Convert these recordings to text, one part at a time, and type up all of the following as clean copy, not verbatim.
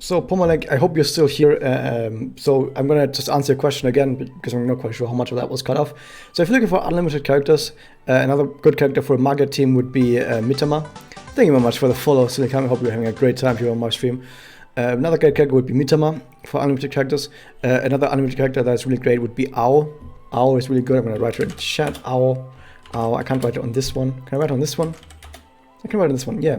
So, Pomalek, I hope you're still here. So, I'm gonna just answer your question again because I'm not quite sure how much of that was cut off. So, if you're looking for unlimited characters, another good character for a Magia team would be Mitama. Thank you very much for the follow, Silicon. I hope you're having a great time here on my stream. Another great character would be Mitama for unlimited characters. Another unlimited character that's really great would be Ao. Ao is really good. I'm gonna write it in chat. Ao. Ao. I can't write it on this one. Can I write it on this one? I can write on this one. Yeah.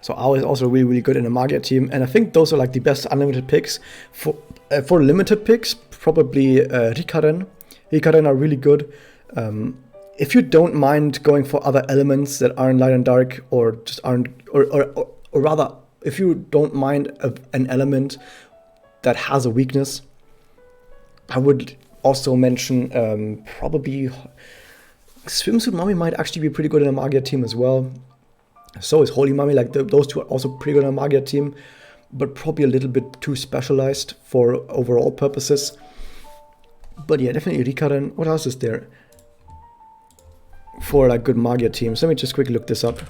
So Ao is also really, really good in a Magia team, and I think those are like the best unlimited picks. For limited picks, probably Rikaren. Rikaren are really good. If you don't mind going for other elements that aren't light and dark, or just aren't, or rather, if you don't mind an element that has a weakness, I would also mention probably Swimsuit Mummy might actually be pretty good in a Magia team as well. So is Holy Mummy, like those two are also pretty good on a Magia team, but probably a little bit too specialized for overall purposes. But yeah, definitely Rikaren. What else is there for like good Magia teams? Let me just quickly look this up.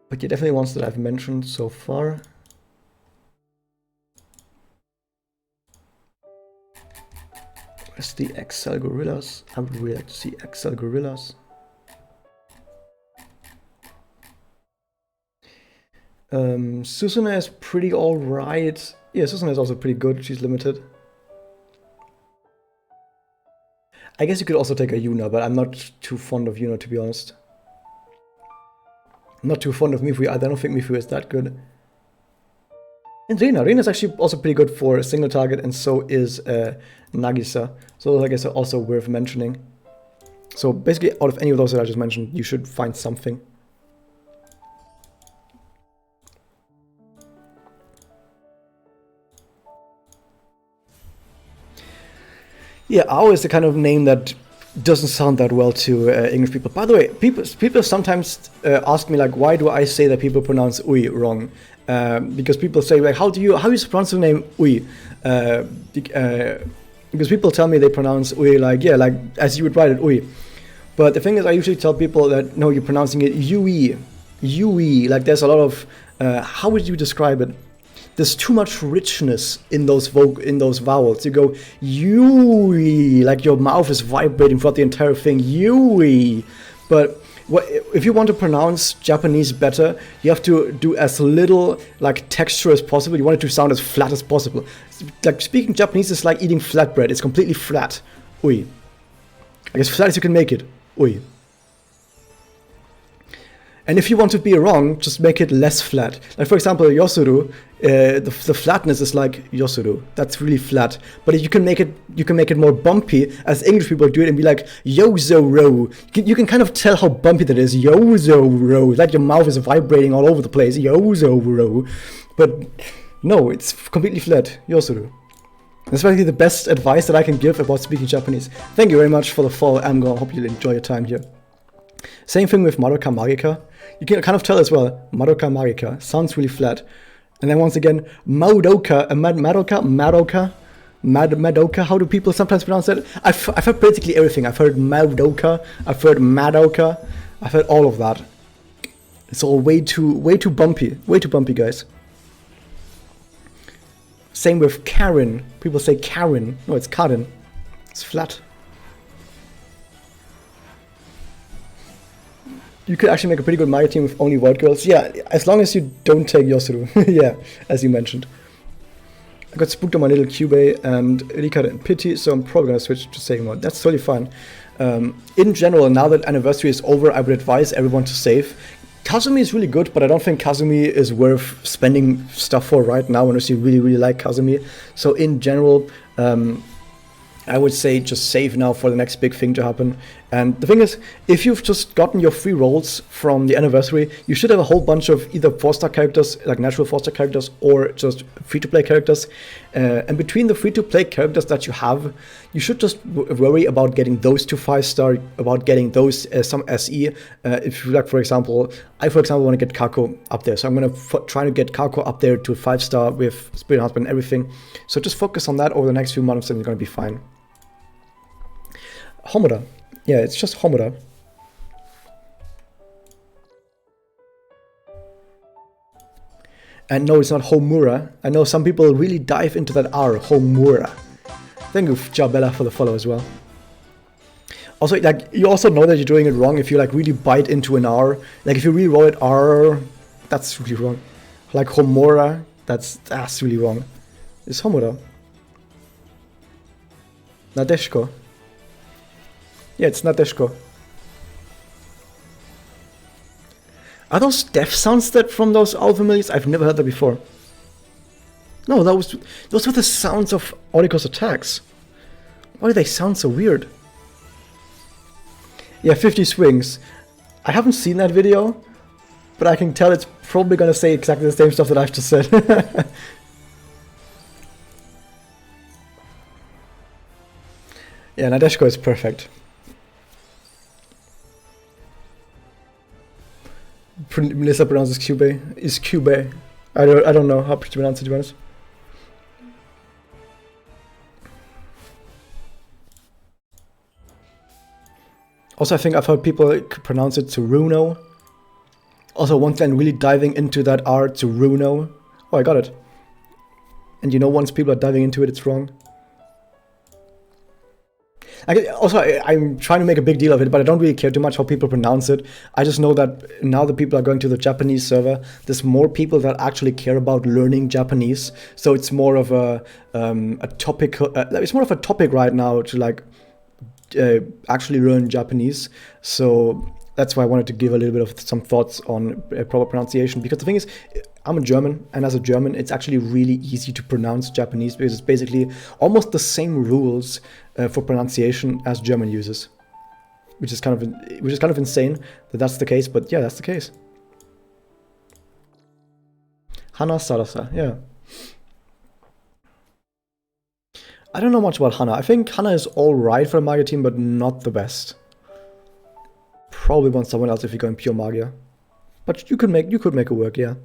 But yeah, definitely ones that I've mentioned so far. Where's the XL Gorillas? I would really like to see XL Gorillas. Susuna is pretty alright. Yeah, Susuna is also pretty good. She's limited. I guess you could also take a Yuna, but I'm not too fond of Yuna, to be honest. I'm not too fond of Mifu. I don't think Mifu is that good. And Rena. Rena is actually also pretty good for a single target, and so is Nagisa. So I guess also worth mentioning. So basically, out of any of those that I just mentioned, you should find something. Yeah, Ao is the kind of name that doesn't sound that well to English people. By the way, people sometimes ask me like, why do I say that people pronounce Ui wrong? Because people say like, how do you pronounce the name Ui? Because people tell me they pronounce Ui like, yeah, like as you would write it, Ui. But the thing is, I usually tell people that no, you're pronouncing it Yui, Yui. Like there's a lot of how would you describe it? There's too much richness in those vowels. You go Yui, like your mouth is vibrating throughout the entire thing. Yui. But if you want to pronounce Japanese better, you have to do as little like texture as possible. You want it to sound as flat as possible. Like speaking Japanese is like eating flatbread. It's completely flat. Ui. Like as flat as you can make it. Ui. And if you want to be wrong, just make it less flat. Like for example, Yosuru, the flatness is like Yosuru. That's really flat. But you can make it more bumpy, as English people do it, and be like Yozoro. You can kind of tell how bumpy that is. Yozoro. Like your mouth is vibrating all over the place. Yozoro. But no, it's completely flat. Yosuru. That's basically the best advice that I can give about speaking Japanese. Thank you very much for the follow, Amgo. I hope you enjoy your time here. Same thing with Madoka Magica. You can kind of tell as well, Madoka Magica sounds really flat. And then once again, Madoka, Madoka, how do people sometimes pronounce that? I've heard basically everything. I've heard Madoka, I've heard Madoka, I've heard all of that. It's all way too bumpy, guys. Same with Karen. People say Karen. No, it's Karen. It's flat. You could actually make a pretty good Magia team with only white girls. Yeah, as long as you don't take Yosuru. Yeah, as you mentioned. I got spooked on my little Cubey and Rikard and Pity, so I'm probably going to switch to saving mode. That's totally fine. In general, now that Anniversary is over, I would advise everyone to save. Kazumi is really good, but I don't think Kazumi is worth spending stuff for right now unless you really, really like Kazumi. So in general, I would say just save now for the next big thing to happen. And the thing is, if you've just gotten your free rolls from the Anniversary, you should have a whole bunch of either 4-star characters, like natural 4-star characters, or just free-to-play characters. And between the free-to-play characters that you have, you should just worry about getting those to 5-star, about getting those some SE. If you like, for example, I want to get Kako up there. So I'm going to try to get Kako up there to 5-star with Spirit Husband and everything. So just focus on that over the next few months and you're going to be fine. Homura. Yeah, it's just Homura. And no, it's not Homura. I know some people really dive into that R, Homura. Thank you, Jabella, for the follow as well. Also, like, you also know that you're doing it wrong if you like really bite into an R. Like if you really roll it R, that's really wrong. Like Homura, that's really wrong. It's Homura. Nadeshko. Yeah, it's Nadeshko. Are those death sounds that from those owl familiars? I've never heard that before. No, those were the sounds of Oriko's attacks. Why do they sound so weird? Yeah, 50 swings. I haven't seen that video, but I can tell it's probably gonna say exactly the same stuff that I've just said. Yeah, Nadeshko is perfect. Melissa pronounces Cube. Is Cube. I don't know how to pronounce it, to be honest. Also, I think I've heard people pronounce it Tsuruno. Also, once then really diving into that R, Tsuruno. Oh, I got it. And you know, once people are diving into it, it's wrong. I'm trying to make a big deal of it, but I don't really care too much how people pronounce it. I just know that now that people are going to the Japanese server, there's more people that actually care about learning Japanese. So it's more of a topic. It's more of a topic right now to like actually learn Japanese. So that's why I wanted to give a little bit of some thoughts on proper pronunciation. Because the thing is, I'm a German, and as a German, it's actually really easy to pronounce Japanese because it's basically almost the same rules for pronunciation as German uses, which is kind of insane that that's the case. But yeah, that's the case. Hana Sarasa, yeah. I don't know much about Hana. I think Hana is all right for a Magia team, but not the best. Probably want someone else if you're going pure Magia, but you could make it work, yeah.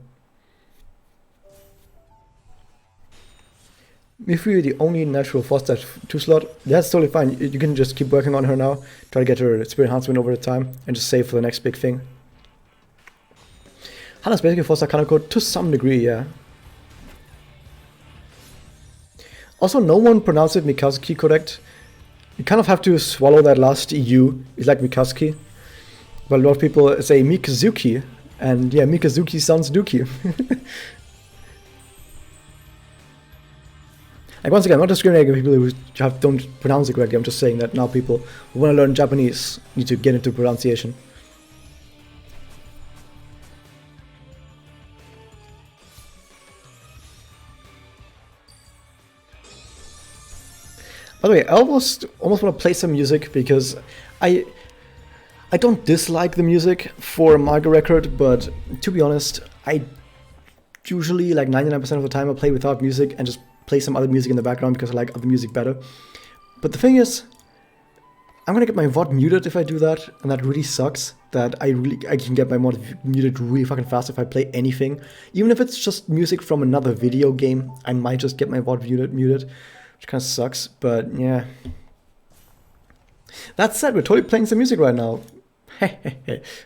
If you're the only natural 4/2 slot, that's totally fine. You can just keep working on her now, try to get her spirit enhancement over the time, and just save for the next big thing. Hana's basically 4-star Kanako to some degree, yeah. Also, no one pronounced it Mikazuki correct. You kind of have to swallow that last EU. It's like Mikazuki. But a lot of people say Mikazuki, and yeah, Mikazuki sounds dookie. Like once again, I'm not discriminating against people who don't pronounce it correctly. I'm just saying that now people who want to learn Japanese need to get into pronunciation. By the way, I almost want to play some music because I don't dislike the music for a Magia record, but to be honest, I usually, like 99% of the time, I play without music and just play some other music in the background because I like other music better. But the thing is, I'm gonna get my VOD muted if I do that, and that really sucks. That I can get my VOD muted really fucking fast if I play anything. Even if it's just music from another video game, I might just get my VOD muted, which kind of sucks, but yeah. That said, we're totally playing some music right now.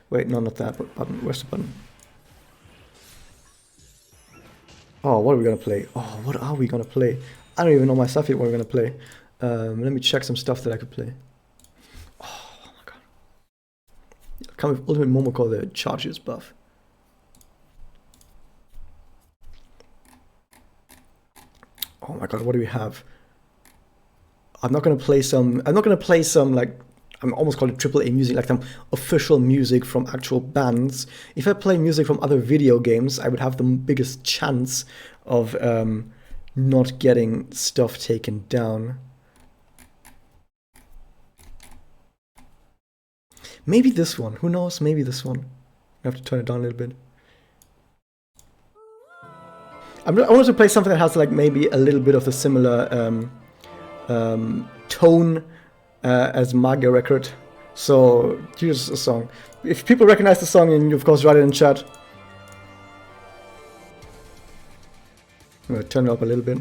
Wait, no, not that button. Where's the button? Oh, what are we gonna play? Oh, what are we gonna play? I don't even know myself yet what we're gonna play. Let me check some stuff that I could play. Oh my god. Come with Ultimate Momoko, the Charges buff. Oh my god, what do we have? I'm not gonna play some like, I'm almost called it AAA music, like some official music from actual bands. If I play music from other video games, I would have the biggest chance of not getting stuff taken down. Maybe this one, who knows, maybe this one. I have to turn it down a little bit. I wanted to play something that has like maybe a little bit of the similar tone as Magia record. So here's a song. If people recognize the song, and you of course write it in chat. I'm gonna turn it up a little bit.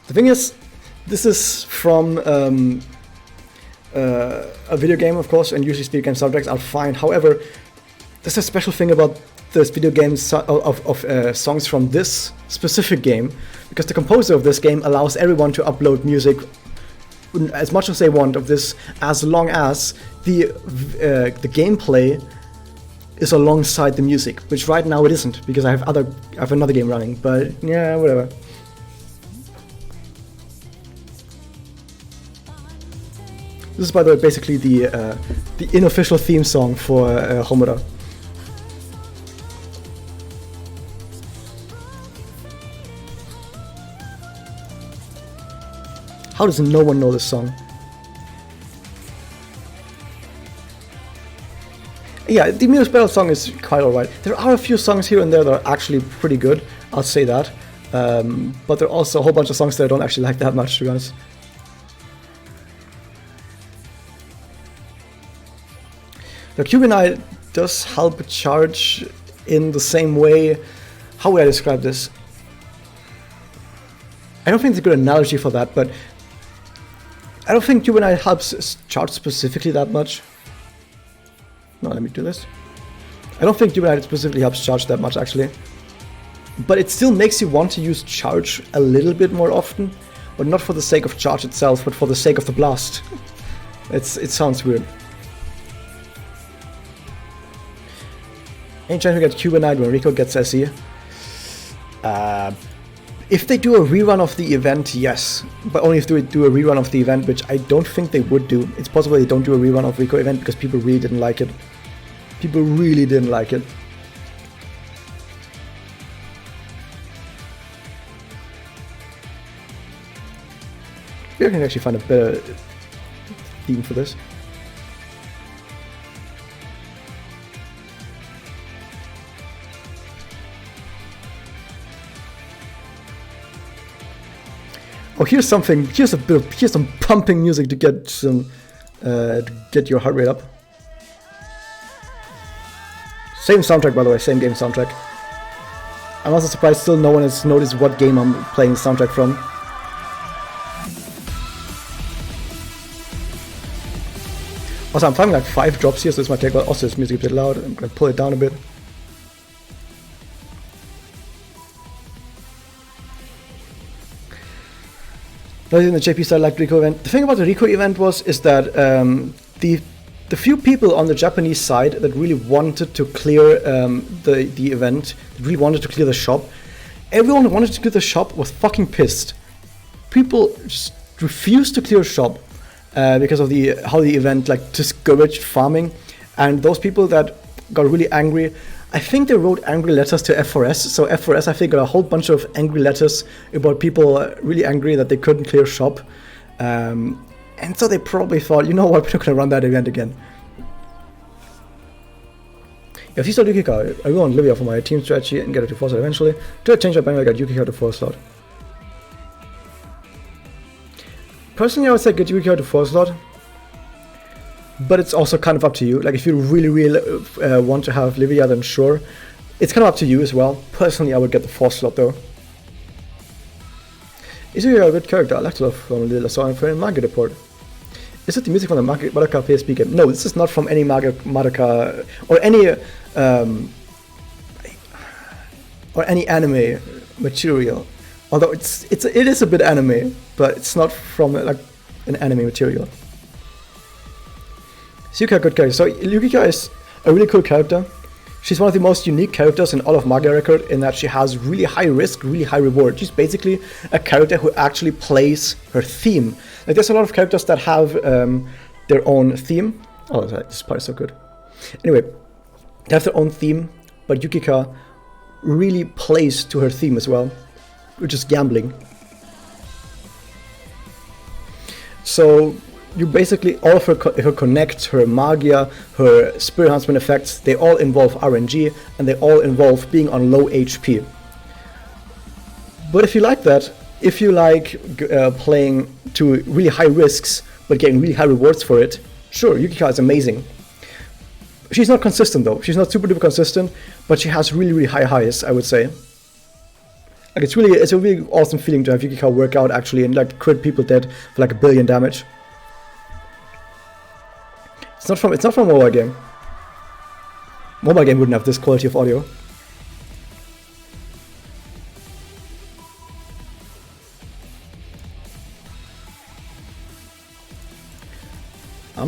The thing is, this is from a video game, of course, and usually video game soundtracks are fine. However, there's a special thing about this video game of songs from this specific game, because the composer of this game allows everyone to upload music as much as they want of this, as long as the gameplay is alongside the music, which right now it isn't, because I have another game running. But yeah, whatever. This is, by the way, basically the unofficial theme song for Homura. How does no one know this song? Yeah, the music battle song is quite alright. There are a few songs here and there that are actually pretty good, I'll say that. But there are also a whole bunch of songs that I don't actually like that much, to be honest. The Cubinite does help charge in the same way. How would I describe this? I don't think it's a good analogy for that, but I don't think Cubinite helps charge specifically that much. No, let me do this. I don't think Cubinite specifically helps charge that much, actually. But it still makes you want to use charge a little bit more often, but not for the sake of charge itself, but for the sake of the blast. It sounds weird. Any chance we get Cubinite when Rico gets SE? If they do a rerun of the event, yes. But only if they do a rerun of the event, which I don't think they would do. It's possible they don't do a rerun of Rico event because people really didn't like it. People really didn't like it. Maybe I can actually find a better theme for this. Oh, here's something. Here's some pumping music to get your heart rate up. Same soundtrack, by the way. Same game soundtrack. I'm also surprised still no one has noticed what game I'm playing the soundtrack from. Also, I'm finding like 5 drops here, so this might take a while. Also, this music is a bit loud. I'm gonna pull it down a bit. Not even the JP style like Rico event. The thing about the Rico event is that the few people on the Japanese side that really wanted to clear the event, really wanted to clear the shop, everyone who wanted to clear the shop was fucking pissed. People just refused to clear shop because of how the event like discouraged farming, and those people that got really angry, I think they wrote angry letters to F4S. So F4S, I think, got a whole bunch of angry letters about people really angry that they couldn't clear shop. And so they probably thought, you know what, we're not going to run that event again. If you start Yukika, I go on Livia for my team strategy and get it to 4 slot eventually. Do I change my bank? I got Yukika to 4 slot. Personally, I would say get Yukika to 4 slot. But it's also kind of up to you. Like, if you really want to have Livia, then sure. It's kind of up to you as well. Personally, I would get the 4th slot though. Is he a good character? I like to love from Lila Saw for a Magia report. Is it the music from the Madoka PSP game? No, this is not from any Madoka or any anime material. Although it is a bit anime, but it's not from like an anime material. So Yukika, good character. So Yukika is a really cool character. She's one of the most unique characters in all of Magia Record in that she has really high risk, really high reward. She's basically a character who actually plays her theme. Like, there's a lot of characters that have their own theme. Oh, this part is so good. Anyway, they have their own theme, but Yukika really plays to her theme as well, which is gambling. So you basically, all of her connects, her Magia, her Spirit Enhancement effects, they all involve RNG, and they all involve being on low HP. But if you like that, if you like playing to really high risks, but getting really high rewards for it, sure, Yukika is amazing. She's not consistent though, she's not super duper consistent, but she has really high highs, I would say. Like, it's a really awesome feeling to have Yukika work out actually and like crit people dead for like 1 billion damage. It's not from a mobile game. Mobile game wouldn't have this quality of audio. I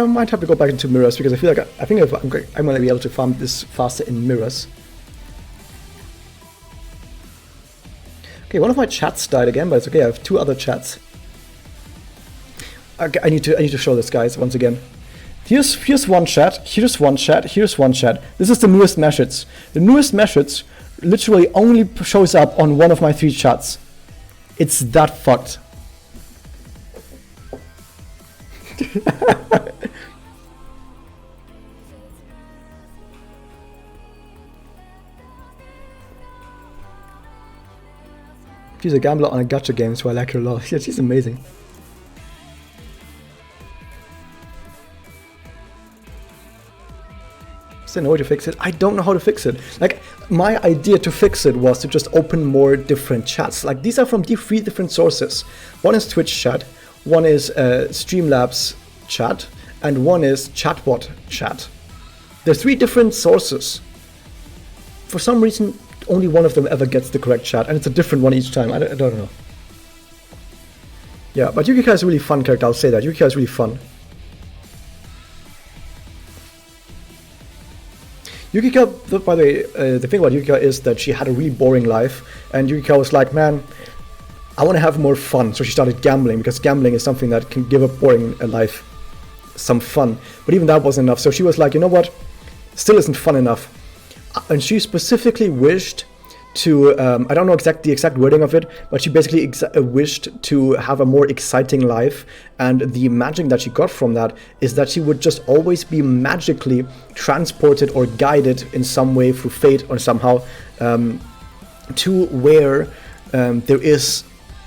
might have to go back into mirrors because I feel like I think if I'm gonna be able to farm this faster in mirrors. Okay, one of my chats died again, but it's okay. I have 2 other chats. Okay, I need to show this, guys, once again. Here's one chat. Here's one chat. Here's one chat. This is the newest message. The newest message literally only shows up on one of my 3 chats. It's that fucked. She's a gambler on a gacha game, so I like her a lot. Yeah, she's amazing. Is there no way to fix it? I don't know how to fix it. Like, my idea to fix it was to just open more different chats. Like, these are from 3 different sources. One is Twitch chat, one is Streamlabs chat, and one is Chatbot chat. There's 3 different sources. For some reason, only one of them ever gets the correct chat, and it's a different one each time. I don't know. Yeah, but Yukika is a really fun character, I'll say that. Yukika is really fun. Yukika, by the way, the thing about Yukika is that she had a really boring life, and Yukika was like, man, I want to have more fun, so she started gambling, because gambling is something that can give a boring life some fun. But even that wasn't enough, so she was like, you know what, still isn't fun enough. And she specifically wished to, I don't know the exact wording of it, but she basically wished to have a more exciting life, and the magic that she got from that is that she would just always be magically transported or guided in some way through fate or somehow to where there is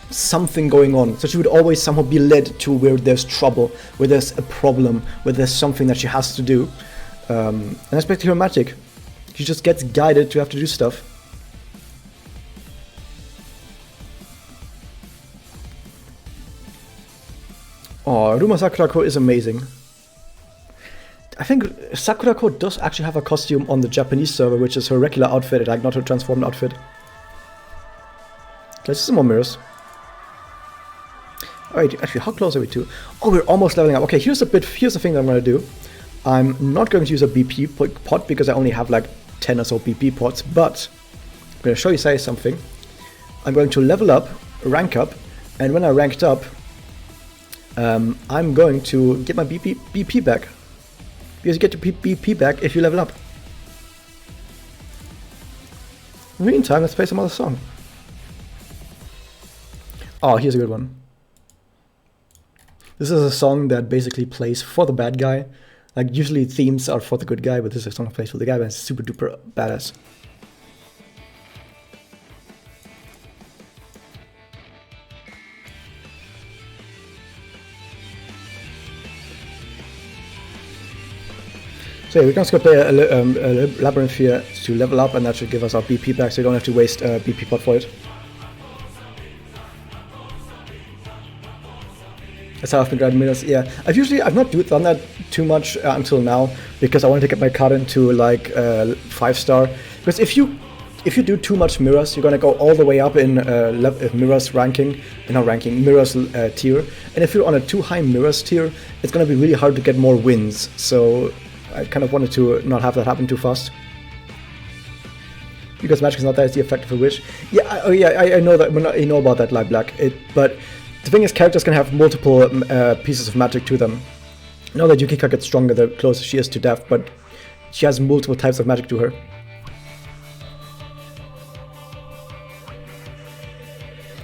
something going on. So she would always somehow be led to where there's trouble, where there's a problem, where there's something that she has to do. And that's basically her magic. She just gets guided to have to do stuff. Oh, Ruma Sakurako is amazing. I think Sakurako does actually have a costume on the Japanese server, which is her regular outfit, like not her transformed outfit. Let's see some more mirrors. Alright, actually, how close are we to? Oh, we're almost leveling up. Okay, here's the thing that I'm gonna do. I'm not going to use a BP pot because I only have like 10 or so BP pots, but I'm gonna show you guys something. I'm going to level up, rank up, and when I ranked up, I'm going to get my BP back. Because you get your BP back if you level up. In the meantime, let's play some other song. Oh, here's a good one. This is a song that basically plays for the bad guy. Like, usually themes are for the good guy, but this is a song that plays for the guy, but it's super duper badass. So yeah, we're just going to play a Labyrinth here to level up, and that should give us our BP back, so you don't have to waste a BP pot for it. That's how I've been driving minutes. Yeah, I've not done that too much until now, because I wanted to get my card into like 5-star. Because if you do too much mirrors, you're gonna go all the way up in mirrors ranking, mirrors tier. And if you're on a too high mirrors tier, it's gonna be really hard to get more wins. So I kind of wanted to not have that happen too fast. Because magic is not that effective a wish. Yeah, I know that. I know about that, Light Black. But the thing is, characters can have multiple pieces of magic to them. I know that Yukika gets stronger the closer she is to death, but she has multiple types of magic to her.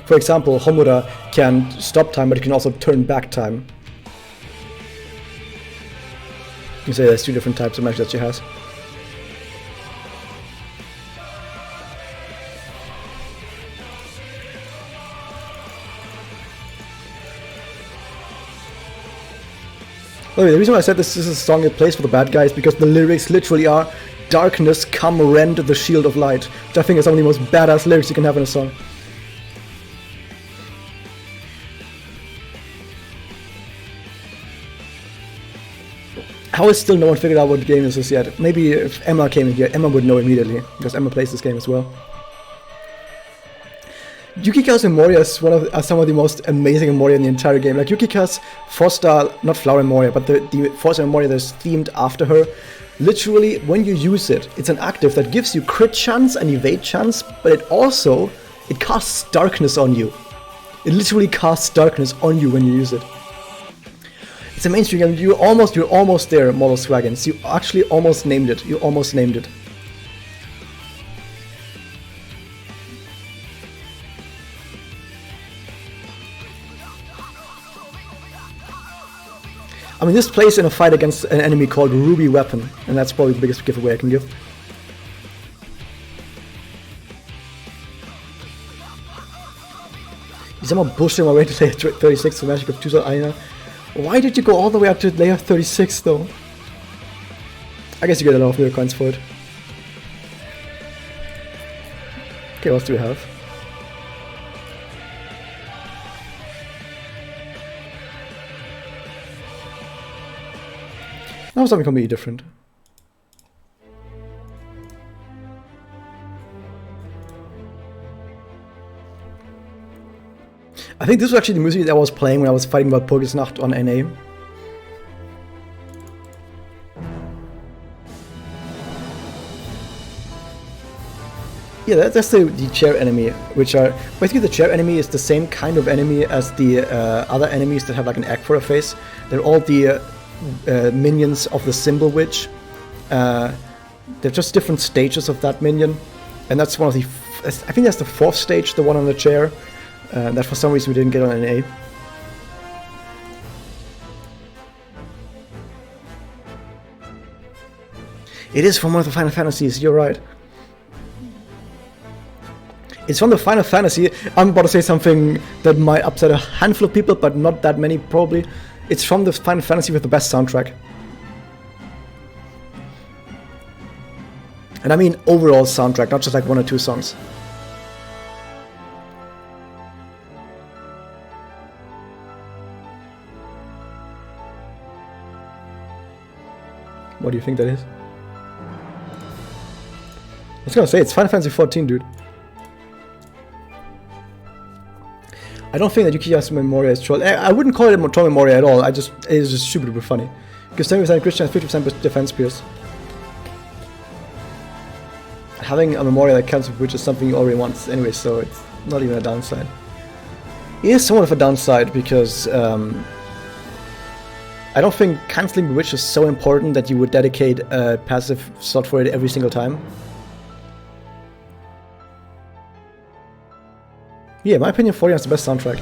For example, Homura can stop time, but it can also turn back time. You can say there's 2 different types of magic that she has. Okay, the reason why I said this is a song it plays for the bad guys because the lyrics literally are "Darkness, come rend the shield of light," which I think is some of the most badass lyrics you can have in a song. How is still no one figured out what game this is yet? Maybe if Emma came in here, Emma would know immediately, because Emma plays this game as well. Yukika's Memoria is are some of the most amazing Memoria in the entire game. Like Yukika's 4-star, not Flower Memoria, but the 4-star Memoria that's themed after her. Literally, when you use it, it's an active that gives you crit chance and evade chance, but it casts darkness on you. It literally casts darkness on you when you use it. It's a mainstream game. You're almost there, Model Swaggins. You actually almost named it. You almost named it. I mean, this plays in a fight against an enemy called Ruby Weapon, and that's probably the biggest giveaway I can give. Is someone pushing my way to layer 36 for Magic of 2 Aina? Why did you go all the way up to layer 36 though? I guess you get a lot of mirror coins for it. Okay, what else do we have? Now something completely different. I think this was actually the music that I was playing when I was fighting about Pogesnacht on NA. Yeah, that's the chair enemy, which are... Basically the chair enemy is the same kind of enemy as the other enemies that have like an egg for a face. They're all the minions of the Symbol Witch. They're just different stages of that minion. And that's one of the... I think that's the 4th stage, the one on the chair. That for some reason we didn't get on NA. It is from one of the Final Fantasies, you're right. It's from the Final Fantasy. I'm about to say something that might upset a handful of people, but not that many probably. It's from the Final Fantasy with the best soundtrack. And I mean overall soundtrack, not just like 1 or 2 songs. What do you think that is? I was gonna say, it's Final Fantasy 14, dude. I don't think that Yukiya's Memoria is troll. I wouldn't call it troll Memoria at all. It is just super funny. Because 70% Christian and 50% defense pierce. Having a Memoria that counts with which is something you already want anyway, so it's not even a downside. It is somewhat of a downside because I don't think cancelling Bewitch is so important that you would dedicate a passive slot for it every single time. Yeah, in my opinion, 40 is the best soundtrack.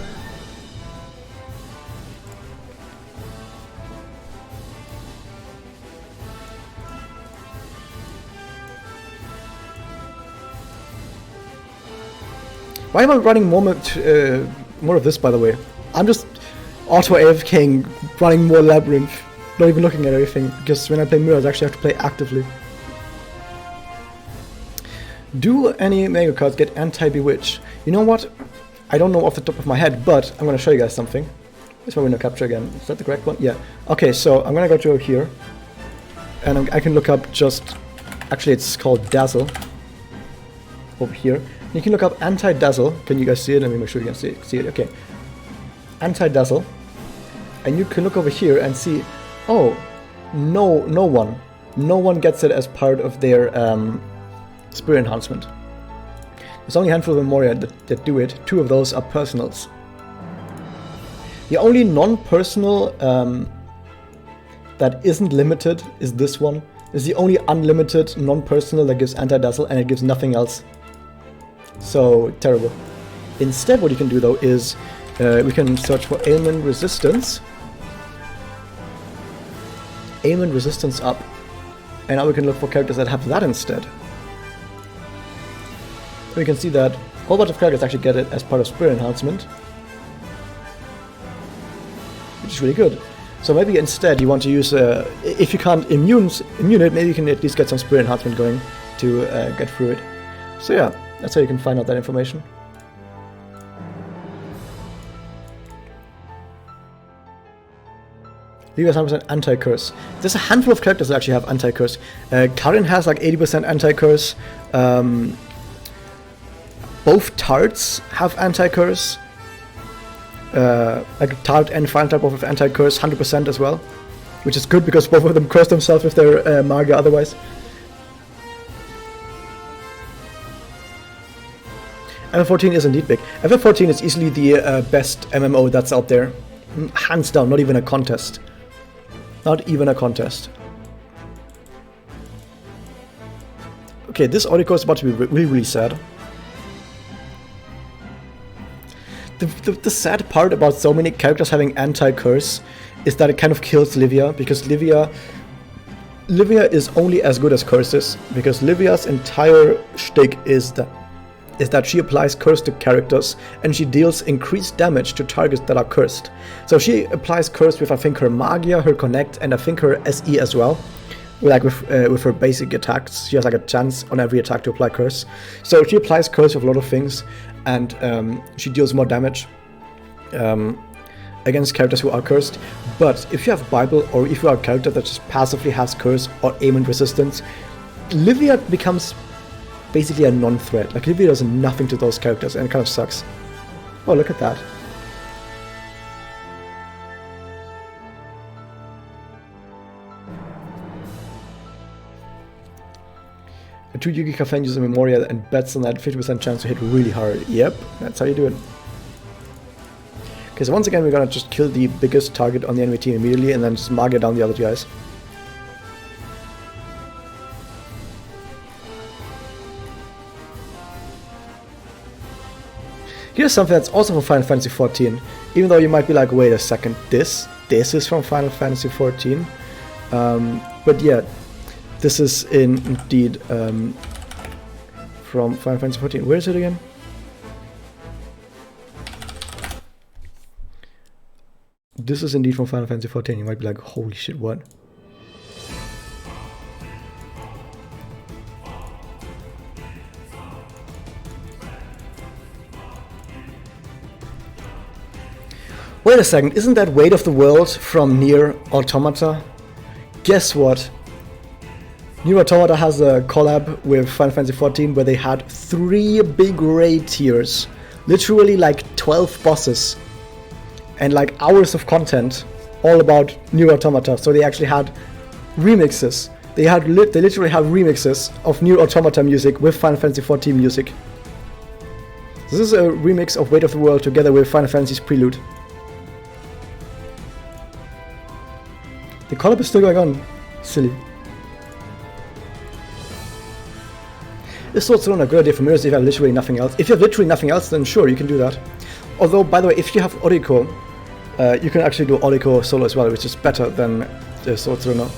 Why am I running more of this, by the way? I'm just auto AFKing, running more Labyrinth, not even looking at everything, because when I play Mirrors I actually have to play actively. Do any Mega cards get anti-Bewitch? You know what? I don't know off the top of my head, but I'm going to show you guys something. It's my window capture again. Is that the correct one? Yeah. Okay, so I'm going to go to here, and I can look up just... Actually, it's called Dazzle. Over here. You can look up Anti-Dazzle. Can you guys see it? Let me make sure you can see it. Okay. Anti-Dazzle. And you can look over here and see... Oh, no one. No one gets it as part of their Spirit Enhancement. There's only a handful of Memoria that do it. 2 of those are personals. The only non-personal that isn't limited is this one. It's the only unlimited non-personal that gives Anti-Dazzle, and it gives nothing else. So, terrible. Instead, what you can do though is we can search for Ailment Resistance. Ailment Resistance up. And now we can look for characters that have that instead. We can see that a whole bunch of characters actually get it as part of Spirit Enhancement, which is really good. So maybe instead you want to use, if you can't immune it, maybe you can at least get some Spirit Enhancement going to get through it. So yeah, that's how you can find out that information. Livia has 100% anti-curse. There's a handful of characters that actually have anti-curse. Karin has like 80% anti-curse. Both Tarts have anti-curse. Like Tart and Final Tart both have anti-curse 100% as well. Which is good because both of them curse themselves with their Magia otherwise. FF14 is indeed big. FF14 is easily the best MMO that's out there. Hands down, not even a contest. Not even a contest. Okay, this audio is about to be really, really sad. The sad part about so many characters having anti-curse is that it kind of kills Livia, because Livia is only as good as curses, because Livia's entire shtick is that she applies curse to characters and she deals increased damage to targets that are cursed. So she applies curse with, I think, her Magia, her Connect, and I think her SE as well. Like with her basic attacks, she has like a chance on every attack to apply curse. So she applies curse with a lot of things, and she deals more damage against characters who are cursed. But if you have Bible, or if you are a character that just passively has curse or aim and resistance, Livia becomes basically a non-threat. Like, Livia does nothing to those characters, and it kind of sucks. Oh, look at that. A 2 Yugi Kafen uses Memoria and bets on that 50% chance to hit really hard. Yep, that's how you do it. Okay, so once again we're gonna just kill the biggest target on the enemy team immediately and then just Magia down the other guys. Here's something that's also from Final Fantasy XIV, even though you might be like, wait a second, this is from Final Fantasy XIV? But yeah, this is indeed from Final Fantasy XIV. Where is it again? This is indeed from Final Fantasy XIV. You might be like, holy shit, what? Wait a second, isn't that Weight of the World from Nier Automata? Guess what? Nier Automata has a collab with Final Fantasy XIV where they had 3 big raid tiers. Literally like 12 bosses. And like hours of content all about Nier Automata. So they actually had remixes. They literally have remixes of Nier Automata music with Final Fantasy XIV music. This is a remix of Weight of the World together with Final Fantasy's Prelude. The collab is still going on. Silly. This sort's not a good idea for mirrors if you have literally nothing else. If you have literally nothing else, then sure, you can do that. Although, by the way, if you have Oriko, you can actually do Oriko solo as well, which is better than the Sword Runner.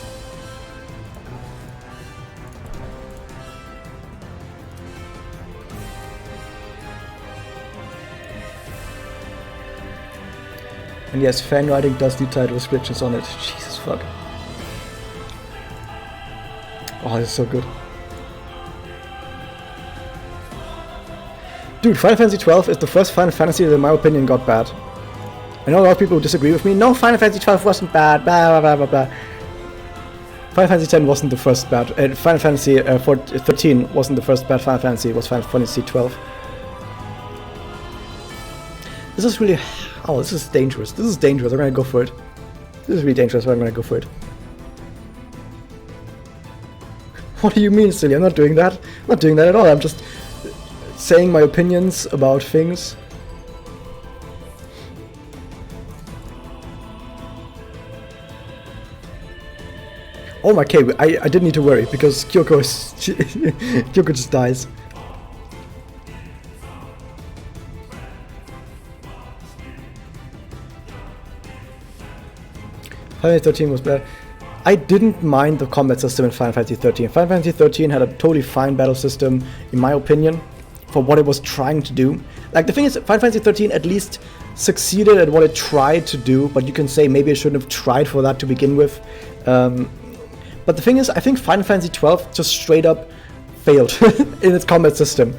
And yes, fan writing does need title restrictions on it. Jesus fuck. Oh, this is so good. Dude, Final Fantasy XII is the first Final Fantasy that in my opinion got bad. I know a lot of people disagree with me. No, Final Fantasy XII wasn't bad, blah blah blah blah blah. Final Fantasy X wasn't the first bad, Final Fantasy 13 wasn't the first bad Final Fantasy, it was Final Fantasy XII. This is really, oh, this is dangerous. This is dangerous, I'm gonna go for it. This is really dangerous, but I'm gonna go for it. What do you mean, silly? I'm not doing that. I'm not doing that at all, I'm just saying my opinions about things. Oh my, okay, I didn't need to worry because Kyoko is Kyoko just dies. Final Fantasy 13 was bad. I didn't mind the combat system in Final Fantasy 13. Final Fantasy 13 had a totally fine battle system, in my opinion, for what it was trying to do. Like, the thing is, Final Fantasy 13 at least succeeded at what it tried to do, but you can say maybe it shouldn't have tried for that to begin with. But the thing is, I think Final Fantasy 12 just straight up failed in its combat system.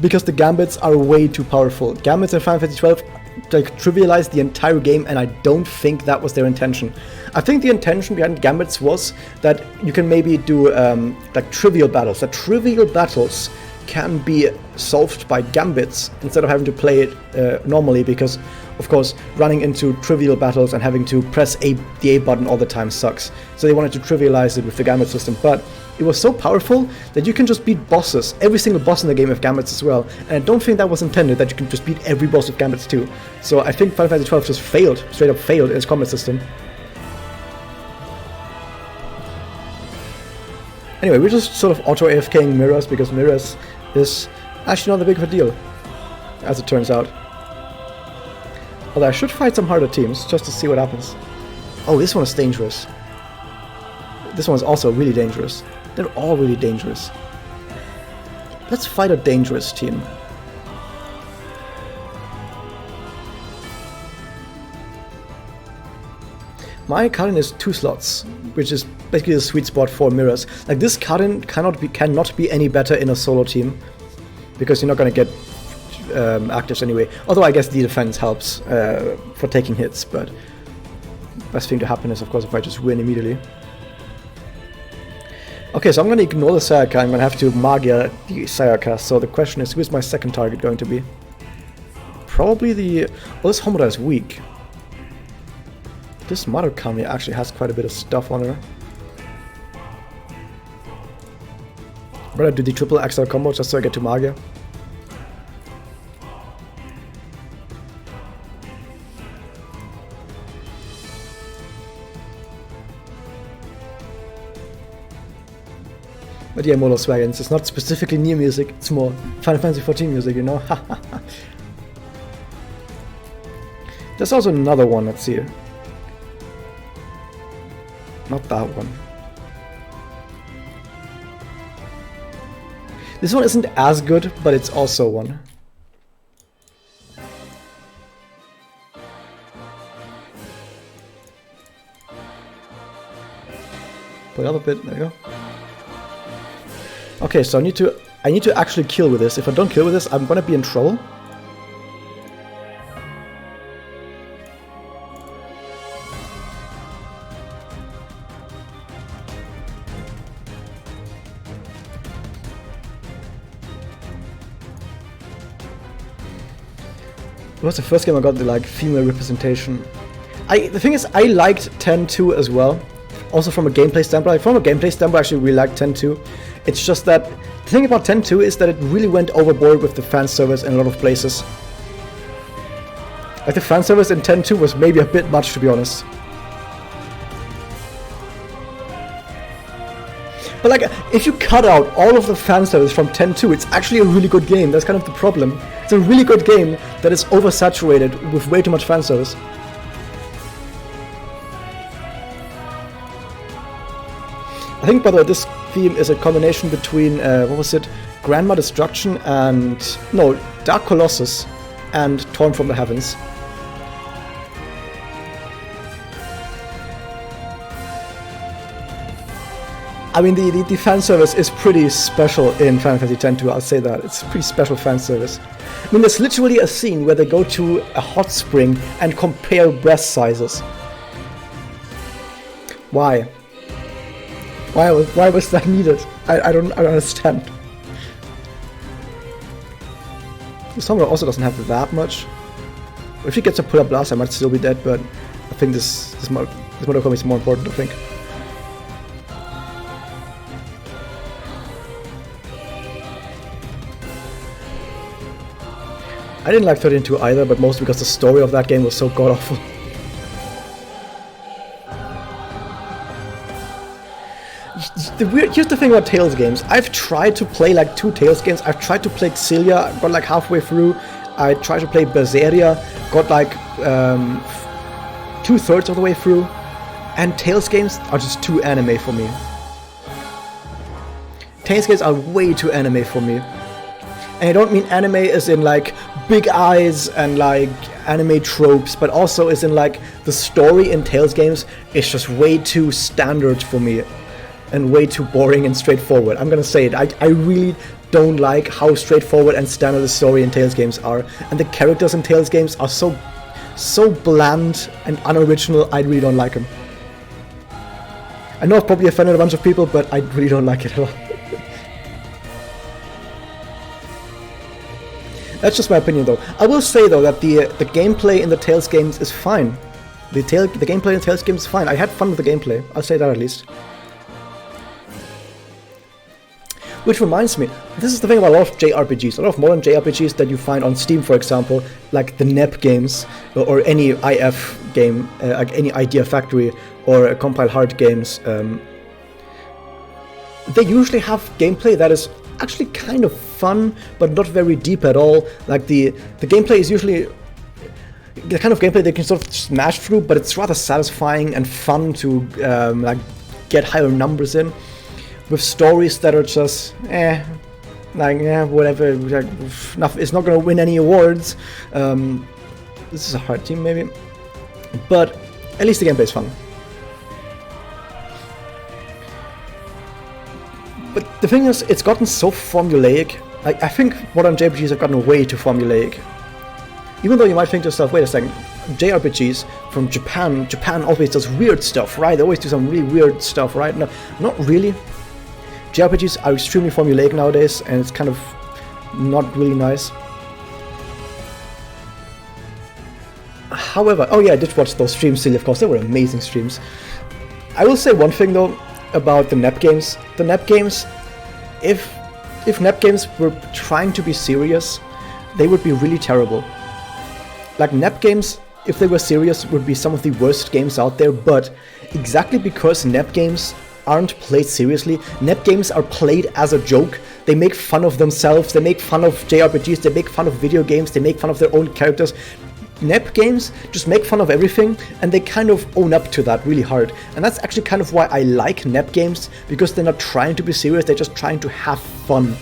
Because the gambits are way too powerful. Gambits in Final Fantasy 12 like trivialize the entire game, and I don't think that was their intention. I think the intention behind Gambits was that you can maybe do like trivial battles. That trivial battles can be solved by Gambits instead of having to play it normally, because of course running into trivial battles and having to press the A button all the time sucks. So they wanted to trivialize it with the Gambit system, but it was so powerful that you can just beat bosses, every single boss in the game with Gambits as well. And I don't think that was intended, that you can just beat every boss with Gambits too. So I think Final Fantasy XII just failed, straight up failed in its combat system. Anyway, we're just sort of auto AFKing Mirrors, because Mirrors is actually not that big of a deal, as it turns out. Although I should fight some harder teams, just to see what happens. Oh, this one is dangerous. This one is also really dangerous. They're all really dangerous. Let's fight a dangerous team. My Karin is 2 slots, which is basically the sweet spot for Mirrors. Like, this Karin cannot be any better in a solo team, because you're not going to get actives anyway. Although I guess the defense helps for taking hits, but best thing to happen is, of course, if I just win immediately. Okay, so I'm going to ignore the Sayaka. I'm going to have to Magia the Sayaka. So the question is, who is my second target going to be? Probably the... Well, this Homura is weak. This Marukami actually has quite a bit of stuff on her. I'm going to do the triple XL combo just so I get to Magia. But yeah, Molo Swagons, it's not specifically new music, it's more Final Fantasy XIV music, you know? There's also another one, let's see. Not that one. This one isn't as good, but it's also one. Put it up a bit, there you go. Okay, so I need to actually kill with this. If I don't kill with this, I'm gonna be in trouble. It was the first game I got the like female representation. The thing is, I liked 10-2 as well. Also from a gameplay standpoint. From a gameplay standpoint, I actually really liked 10-2. It's just that the thing about 10-2 is that it really went overboard with the fan service in a lot of places. Like, the fan service in 10-2 was maybe a bit much, to be honest. But like, if you cut out all of the fan service from 10-2, it's actually a really good game. That's kind of the problem. It's a really good game that is oversaturated with way too much fan service. I think, by the way, this theme is a combination between, what was it? Grandma Destruction and... no, Dark Colossus and Torn from the Heavens. I mean, the fan service is pretty special in Final Fantasy X-2, I'll say that. It's a pretty special fan service. I mean, there's literally a scene where they go to a hot spring and compare breast sizes. Why? Why was that needed? I don't understand. This Homura also doesn't have that much. If he gets a pull-up blast, I might still be dead, but I think this Marukami is more important, I think. I didn't like 13-2 either, but mostly because the story of that game was so god-awful. Here's the thing about Tales games. I've tried to play like 2 Tales games. I've tried to play Xillia, got like halfway through. I tried to play Berseria, got like 2/3 of the way through. And Tales games are just too anime for me. Tales games are way too anime for me. And I don't mean anime as in like big eyes and like anime tropes, but also as in like the story in Tales games is just way too standard for me and way too boring and straightforward. I'm gonna say it. I really don't like how straightforward and standard the story in Tales games are, and the characters in Tales games are so bland and unoriginal. I really don't like them. I know I've probably offended a bunch of people, but I really don't like it at all. That's just my opinion, though. I will say, though, that the gameplay in the Tales games is fine. The gameplay in the Tales games is fine. I had fun with the gameplay. I'll say that at least. Which reminds me, this is the thing about a lot of JRPGs, a lot of modern JRPGs that you find on Steam, for example, like the NEP games, or any IF game, like any Idea Factory, or Compile Hard games. They usually have gameplay that is actually kind of fun, but not very deep at all. Like the gameplay is usually the kind of gameplay they can sort of smash through, but it's rather satisfying and fun to like get higher numbers in. With stories that are just whatever. Like, it's not gonna win any awards. This is a hard team, maybe, but at least the gameplay is fun. But the thing is, it's gotten so formulaic. I think modern JRPGs have gotten way too formulaic. Even though you might think to yourself, wait a second, JRPGs from Japan always does weird stuff, right? They always do some really weird stuff, right? No, not really. JRPGs are extremely formulaic nowadays, and it's kind of not really nice. However, oh yeah, I did watch those streams still, of course. They were amazing streams. I will say one thing, though, about the NEP games. The NEP games, if NEP games were trying to be serious, they would be really terrible. Like, NEP games, if they were serious, would be some of the worst games out there, but exactly because NEP games aren't played seriously, NEP games are played as a joke. They make fun of themselves, they make fun of JRPGs, they make fun of video games, they make fun of their own characters. NEP games just make fun of everything, and they kind of own up to that really hard. And that's actually kind of why I like NEP games, because they're not trying to be serious, they're just trying to have fun.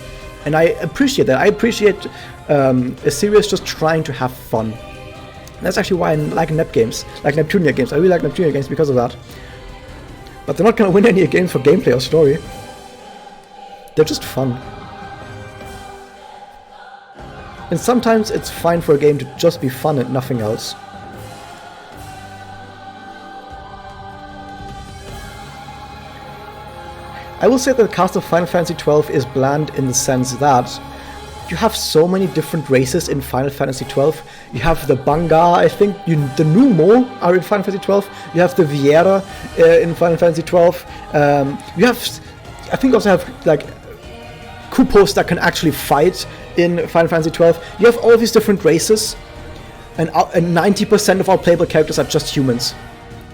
And I appreciate that. I appreciate a series just trying to have fun. And that's actually why I like NEP games, like Neptunia games. I really like Neptunia games because of that. But they're not going to win any games for gameplay or story. They're just fun. And sometimes it's fine for a game to just be fun and nothing else. I will say that the cast of Final Fantasy XII is bland in the sense that you have so many different races in Final Fantasy XII. You have the Banga, I think, the Numo are in Final Fantasy XII. You have the Viera in Final Fantasy XII. You have, I think, also have like Kupos that can actually fight in Final Fantasy XII. You have all these different races, and 90% of our playable characters are just humans.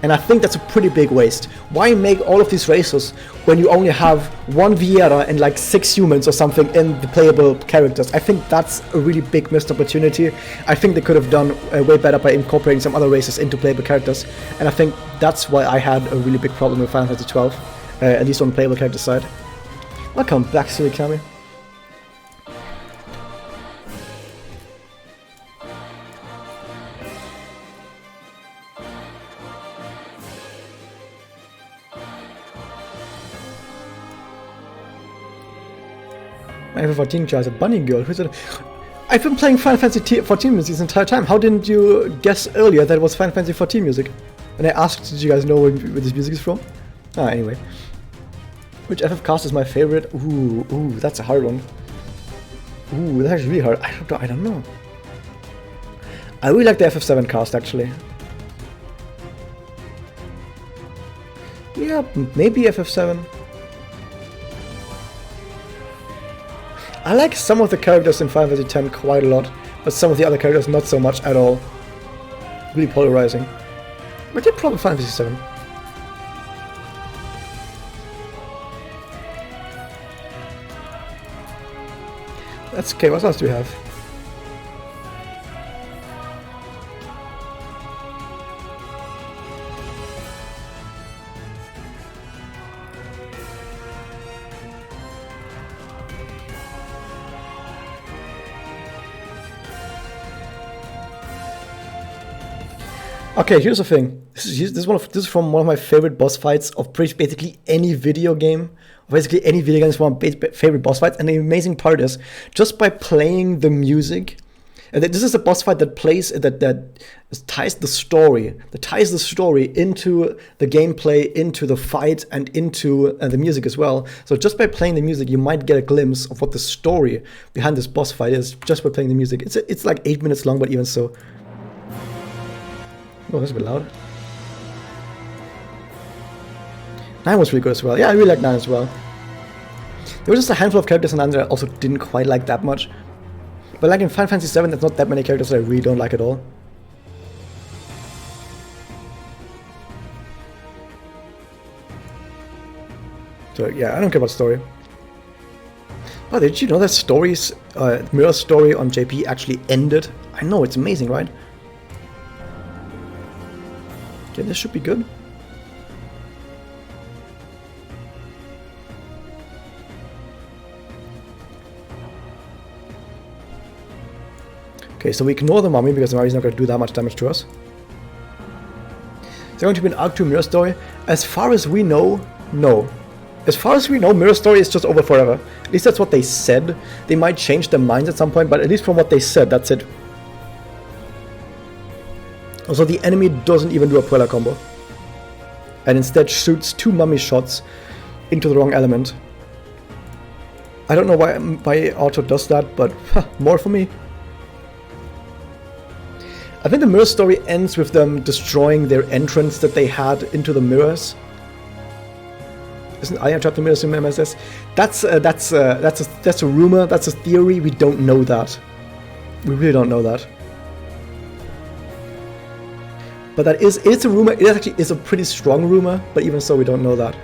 And I think that's a pretty big waste. Why make all of these races when you only have one Viera and like 6 humans or something in the playable characters? I think that's a really big missed opportunity. I think they could have done way better by incorporating some other races into playable characters. And I think that's why I had a really big problem with Final Fantasy XII, at least on the playable character side. Welcome back, Surikami. I have a 14 as a bunny girl. Who's it? I've been playing Final Fantasy 14 music this entire time. How didn't you guess earlier that it was Final Fantasy 14 music? When I asked, did you guys know where this music is from? Anyway. Which FF cast is my favorite? Ooh, that's a hard one. Ooh, that's actually really hard. I don't know. I really like the FF7 cast, actually. Yeah, maybe FF7. I like some of the characters in Final Fantasy X quite a lot, but some of the other characters not so much at all. Really polarizing. But they're probably Final Fantasy VII. That's okay, what else do we have? Okay, here's the thing. This is from one of my favorite boss fights of basically any video game. Basically any video game is one of my favorite boss fights. And the amazing part is, just by playing the music, and this is a boss fight that ties the story into the gameplay, into the fight, and into the music as well. So just by playing the music, you might get a glimpse of what the story behind this boss fight is just by playing the music. It's like 8 minutes long, but even so. Oh, that's a bit loud. 9 was really good as well. Yeah, I really like 9 as well. There were just a handful of characters in 9 that I also didn't quite like that much. But like in Final Fantasy 7, there's not that many characters that I really don't like at all. So yeah, I don't care about story. Oh, did you know that Mirror's story on JP actually ended? I know, it's amazing, right? Okay, this should be good. Okay, so we ignore the mummy because the mummy's not going to do that much damage to us. Is there going to be an Arc 2 Mirror story? As far as we know, no. As far as we know, Mirror story is just over forever. At least that's what they said. They might change their minds at some point, but at least from what they said, that's it. Also, the enemy doesn't even do a Puella combo. And instead shoots 2 mummy shots into the wrong element. I don't know why Auto does that, but more for me. I think the mirror story ends with them destroying their entrance that they had into the mirrors. Isn't I Trapped the Mirrors in MSS? That's a rumor. That's a theory. We don't know that. We really don't know that. But it's a rumor. It actually is a pretty strong rumor. But even so, we don't know that.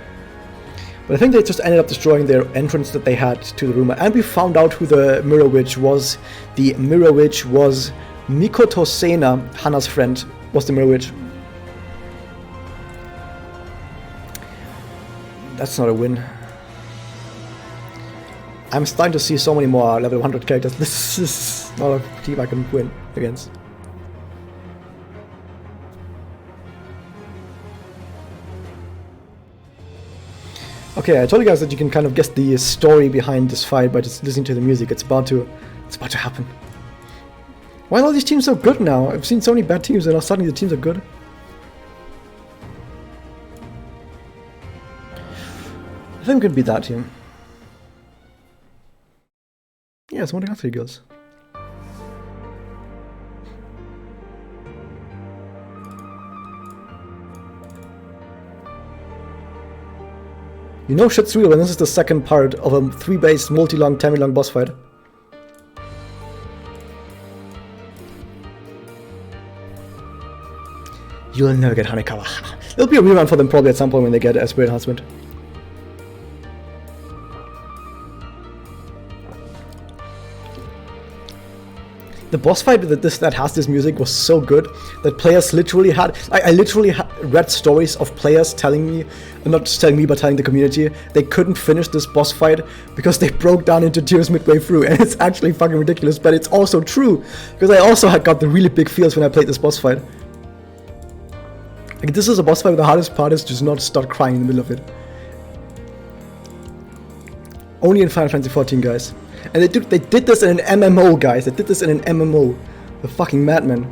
But I think they just ended up destroying their entrance that they had to the rumor, and we found out who the Mirror Witch was. The Mirror Witch was Mikoto Sena, Hana's friend, was the Mirror Witch. That's not a win. I'm starting to see so many more level 100 characters. This is not a team I can win against. Okay, I told you guys that you can kind of guess the story behind this fight by just listening to the music. It's about to happen. Why are all these teams so good now? I've seen so many bad teams and now suddenly the teams are good. I think it could be that team. Yeah, it's one of the 3 girls. You know shit's real when this is the second part of a 3-based multi-long 10-minute long boss fight. You'll never get Hanekawa. There'll be a rerun for them probably at some point when they get a Spirit Enhancement. The boss fight that has this music was so good that players literally had... I literally read stories of players telling me, not just telling me but telling the community, they couldn't finish this boss fight because they broke down into tears midway through, and it's actually fucking ridiculous, but it's also true, because I also had got the really big feels when I played this boss fight. Like, this is a boss fight where the hardest part is just not start crying in the middle of it. Only in Final Fantasy 14, guys. And they did this in an MMO, guys. They did this in an MMO. The fucking madmen.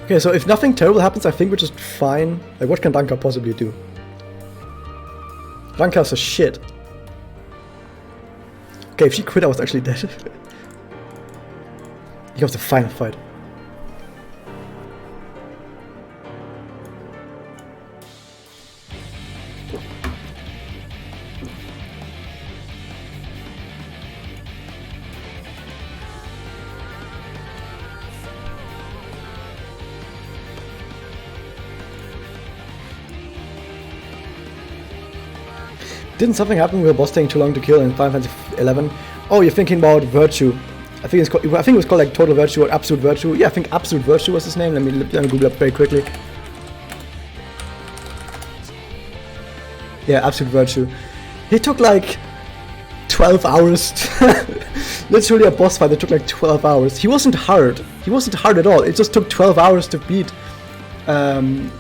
Okay, so if nothing terrible happens, I think we're just fine. Like, what can Danka possibly do? Danka's a shit. Okay, if she quit, I was actually dead. Here comes the final fight. Didn't something happen with a boss taking too long to kill in Final Fantasy 11? Oh, you're thinking about Virtue. I think it was called like Total Virtue or Absolute Virtue. Yeah, I think Absolute Virtue was his name. Let me Google up very quickly. Yeah, Absolute Virtue. He took like 12 hours. Literally a boss fight that took like 12 hours. He wasn't hard. He wasn't hard at all. It just took 12 hours to beat. And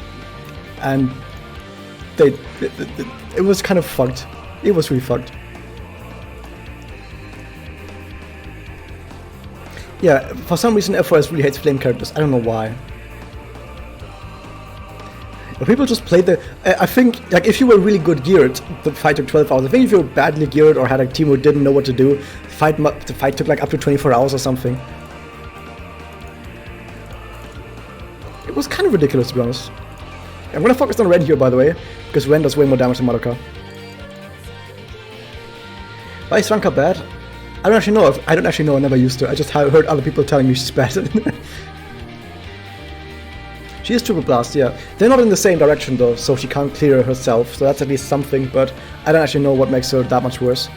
it was kind of fucked. It was really fucked. Yeah, for some reason FOS really hates flame characters. I don't know why. But people just played the... I think, like, if you were really good geared, the fight took 12 hours. I think if you were badly geared or had a team who didn't know what to do, the fight took like up to 24 hours or something. It was kind of ridiculous, to be honest. I'm gonna focus on Ren here, by the way, because Ren does way more damage than Madoka. Why is Ranka bad? I don't actually know. I don't actually know. I never used to. I just heard other people telling me she's bad. She is Triple Blast, yeah. They're not in the same direction though, so she can't clear herself. So that's at least something, but I don't actually know what makes her that much worse.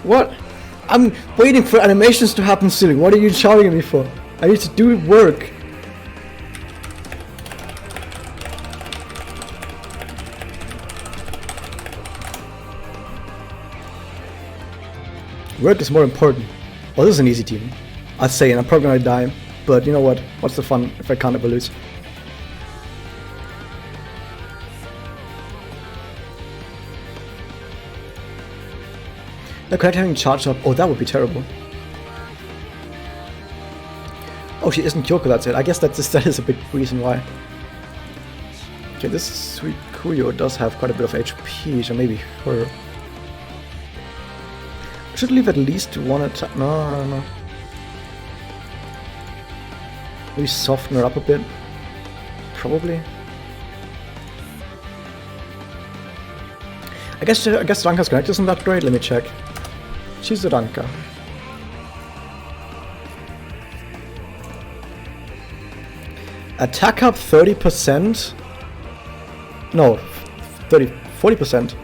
What? I'm waiting for animations to happen still. What are you shouting at me for? I need to do work. Work is more important. Well, this is an easy team. I'd say, and I'm probably gonna die. But you know what? What's the fun if I can't ever lose? The character having charged up. Oh, that would be terrible. Oh, she isn't Kyoko, that's it. I guess that is a big reason why. Okay, this sweet Kuyo does have quite a bit of HP, so maybe her. I should leave at least one attack. No. Maybe soften her up a bit. Probably. I guess Ranka's connect isn't that great. Let me check. She's a Ranka. Attack up 30%. No, 40%.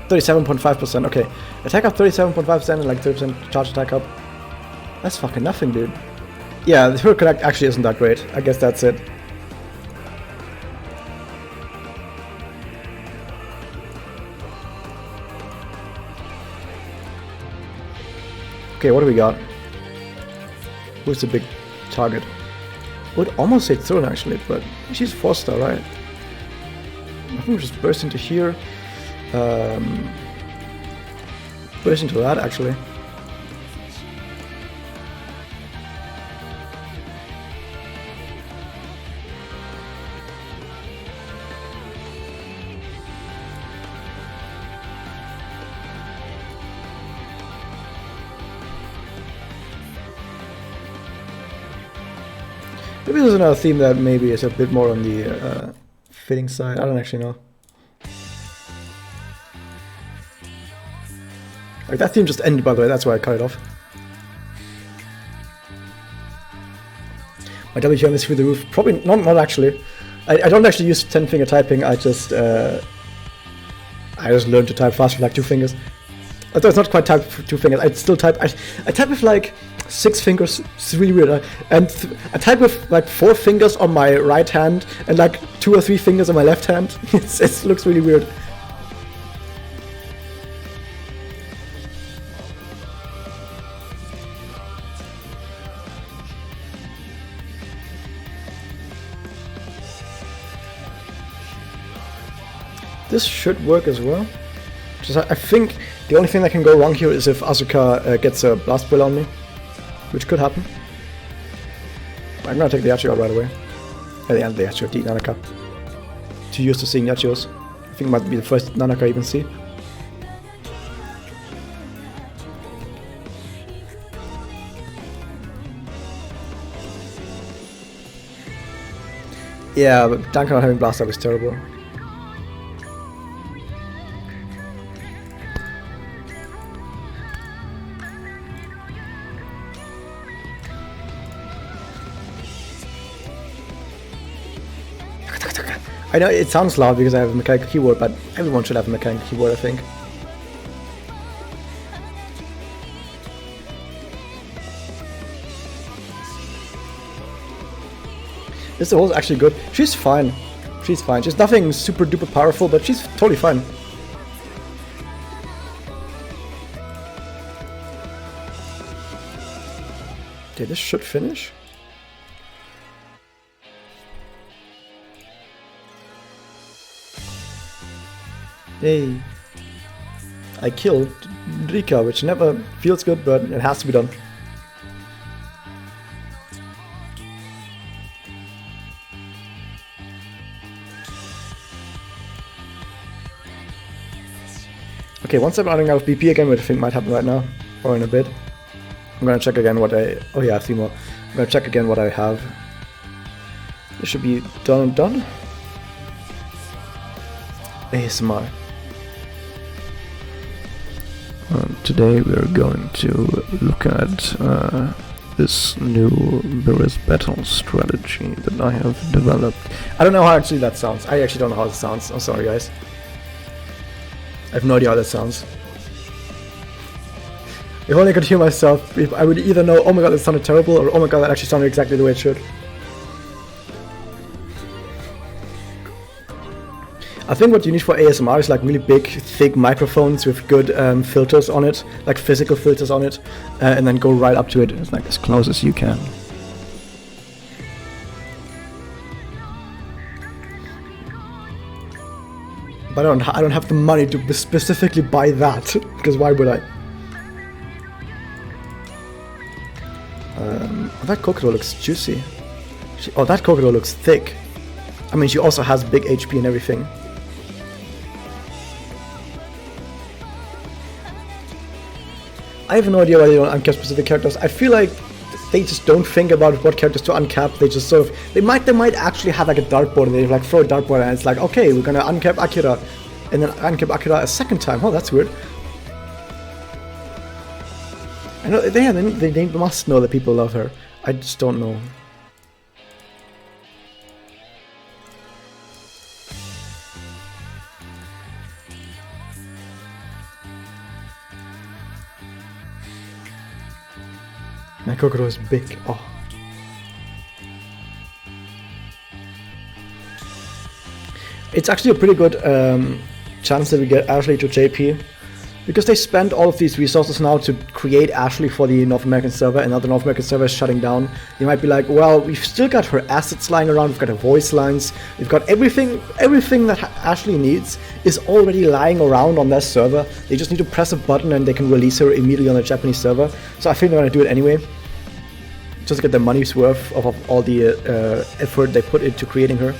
37.5%. Okay, attack up 37.5% and like 30% charge attack up. That's fucking nothing, dude. Yeah, her connect actually isn't that great. I guess that's it. Okay, what do we got? Who's the big target? Would almost say Throne actually, but she's 4-star, right? I think we just burst into here. Burst into that actually. Maybe there's another theme that maybe is a bit more on the fitting side. I don't actually know. Like that theme just ended, by the way. That's why I cut it off. My WQM is through the roof. Probably not actually. I don't actually use 10-finger typing. I just learned to type fast with like 2 fingers. Although it's not quite type with 2 fingers. I still type. I type with like 6 fingers. It's really weird. And I type with like 4 fingers on my right hand and like 2 or 3 fingers on my left hand. It looks really weird. This should work as well. Just, I think the only thing that can go wrong here is if Asuka gets a blast bill on me, which could happen. I'm gonna take the Yachi out right away. At the end of the Yachi, the Nanaka. Too used to seeing Yachios. I think it might be the first Nanaka I even see. Yeah, but Duncan not having blast up is terrible. I know it sounds loud because I have a mechanical keyboard, but everyone should have a mechanical keyboard, I think. This is actually good. She's fine. She's fine. She's nothing super duper powerful, but she's totally fine. Okay, this should finish. Yay. I killed Rika, which never feels good, but it has to be done. Okay, once I'm running out of BP again, which I think might happen right now, or in a bit, I'm gonna check again what I... Oh yeah, I have 3 more. I'm gonna check again what I have. This should be done and done. ASMR. Today we're going to look at this new Mirror's battle strategy that I have developed. I don't know how actually that sounds. I actually don't know how it sounds. I'm sorry, guys. I have no idea how that sounds. If only I could hear myself, if I would either know, oh my god, that sounded terrible, or oh my god, that actually sounded exactly the way it should. I think what you need for ASMR is like really big, thick microphones with good filters on it, like physical filters on it, and then go right up to it. It's like as close as you can. But I don't have the money to specifically buy that, because why would I? That cocoa looks juicy. Oh, that cocoa looks thick. I mean, she also has big HP and everything. I have no idea why they don't uncap specific characters. I feel like they just don't think about what characters to uncap. They just sort of... They might actually have like a dartboard and they like throw a dartboard and it's like, okay, we're gonna uncap Akira. And then uncap Akira a second time. Oh, that's weird. I know, they must know that people love her. I just don't know. My crocodile is big. Oh. It's actually a pretty good chance that we get Ashley to JP, because they spend all of these resources now to create Ashley for the North American server, and now the North American server is shutting down. They might be like, well, we've still got her assets lying around, we've got her voice lines, we've got everything that Ashley needs is already lying around on their server. They just need to press a button and they can release her immediately on the Japanese server. So I think they're gonna do it anyway, just to get their money's worth of all the effort they put into creating her.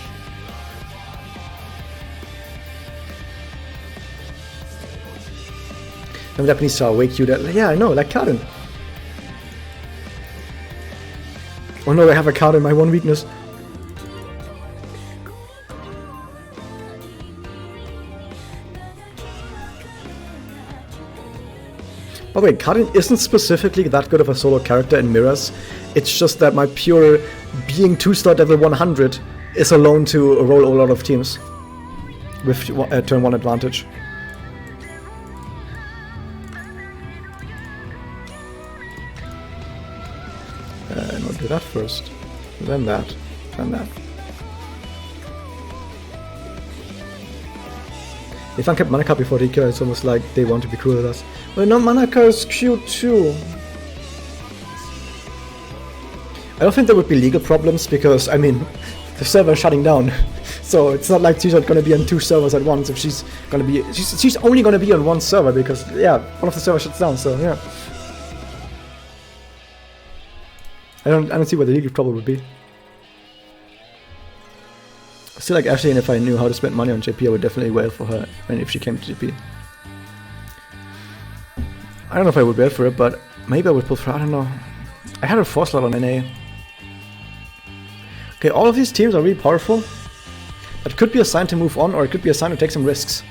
The Japanese are way cute. Yeah, I know, like Karen. Oh no, I have a Karen, my one weakness. By the way, Karen isn't specifically that good of a solo character in Mirrors. It's just that my pure being 2-star level 100 is alone to roll a lot of teams with turn 1 advantage. No, do that first, then that, then that. If I kept Manaka before Rika, it's almost like they want to be cruel with us. Well, no, Manaka is cute too. I don't think there would be legal problems because, I mean, the server is shutting down. So it's not like she's not going to be on 2 servers at once. If she's going to be, she's only going to be on 1 server because, yeah, one of the servers shuts down. So yeah, I don't see what the legal problem would be. I still like Ashley, and if I knew how to spend money on JP, I would definitely wail for her. And if she came to JP, I don't know if I would wail for it, but maybe I would pull for her. I don't know. I had a 4 slot on NA. Okay, all of these teams are really powerful. It could be a sign to move on, or it could be a sign to take some risks.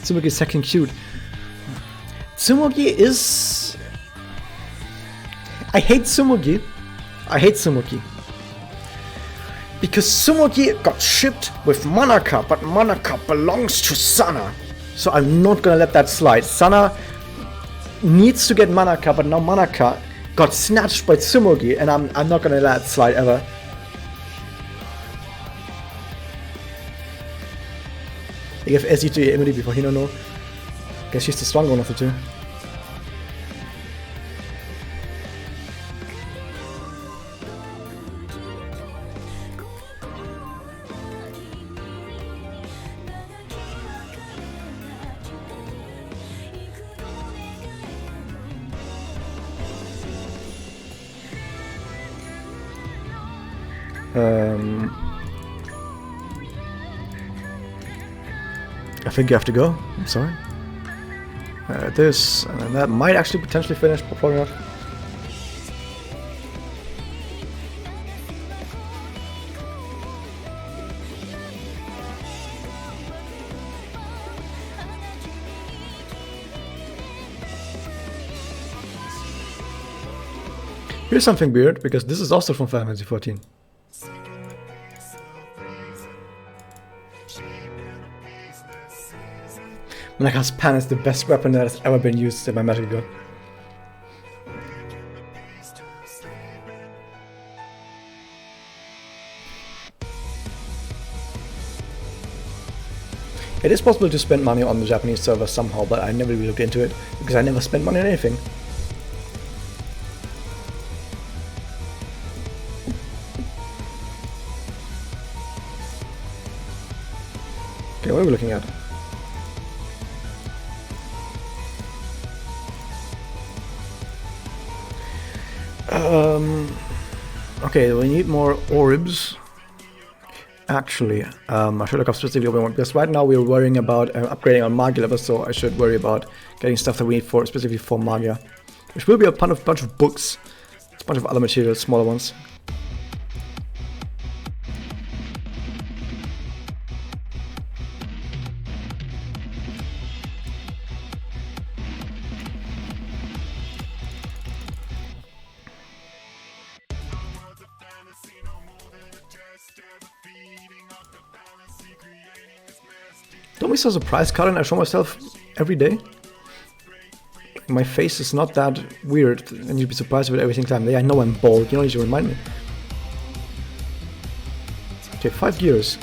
Tsumugi is second cute. Tsumugi is... I hate Tsumugi. I hate Tsumugi. Because Sumogi got shipped with Manaka, but Manaka belongs to Sana. So I'm not gonna let that slide. Sana needs to get Manaka, but now Manaka got snatched by Tsumogi, and I'm not gonna let that slide ever. I gave SE to Emily before Hinono. Guess she's the stronger one of the two. I think you have to go. I'm sorry. This, and then that might actually potentially finish, but probably not. Here's something weird, because this is also from Final Fantasy XIV. Manaka's pan is the best weapon that has ever been used in my Magic God. It is possible to spend money on the Japanese server somehow, but I never really looked into it, because I never spent money on anything. Okay, what are we looking at? Okay, we need more orbs. Actually, I should look up specifically what we want, because right now we're worrying about upgrading our Magia level, so I should worry about getting stuff that we need for specifically for Magia, which will be a bunch of books, a bunch of other materials, smaller ones. Don't be so surprised, Colin. I show myself every day. My face is not that weird, and you'd be surprised with every single time. I know I'm bald, you don't need to remind me. Okay, 5 gears.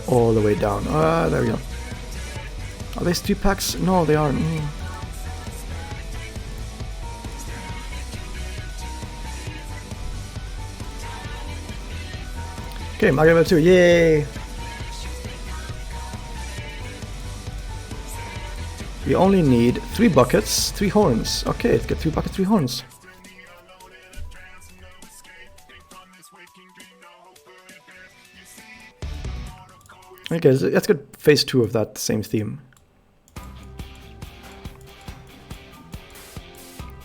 All the way down. There we go. Are these 3 packs? No, they aren't. Okay, Magia level 2, yay! We only need 3 buckets, 3 horns. Okay, let's get 3 buckets, 3 horns. Okay, let's get phase 2 of that same theme.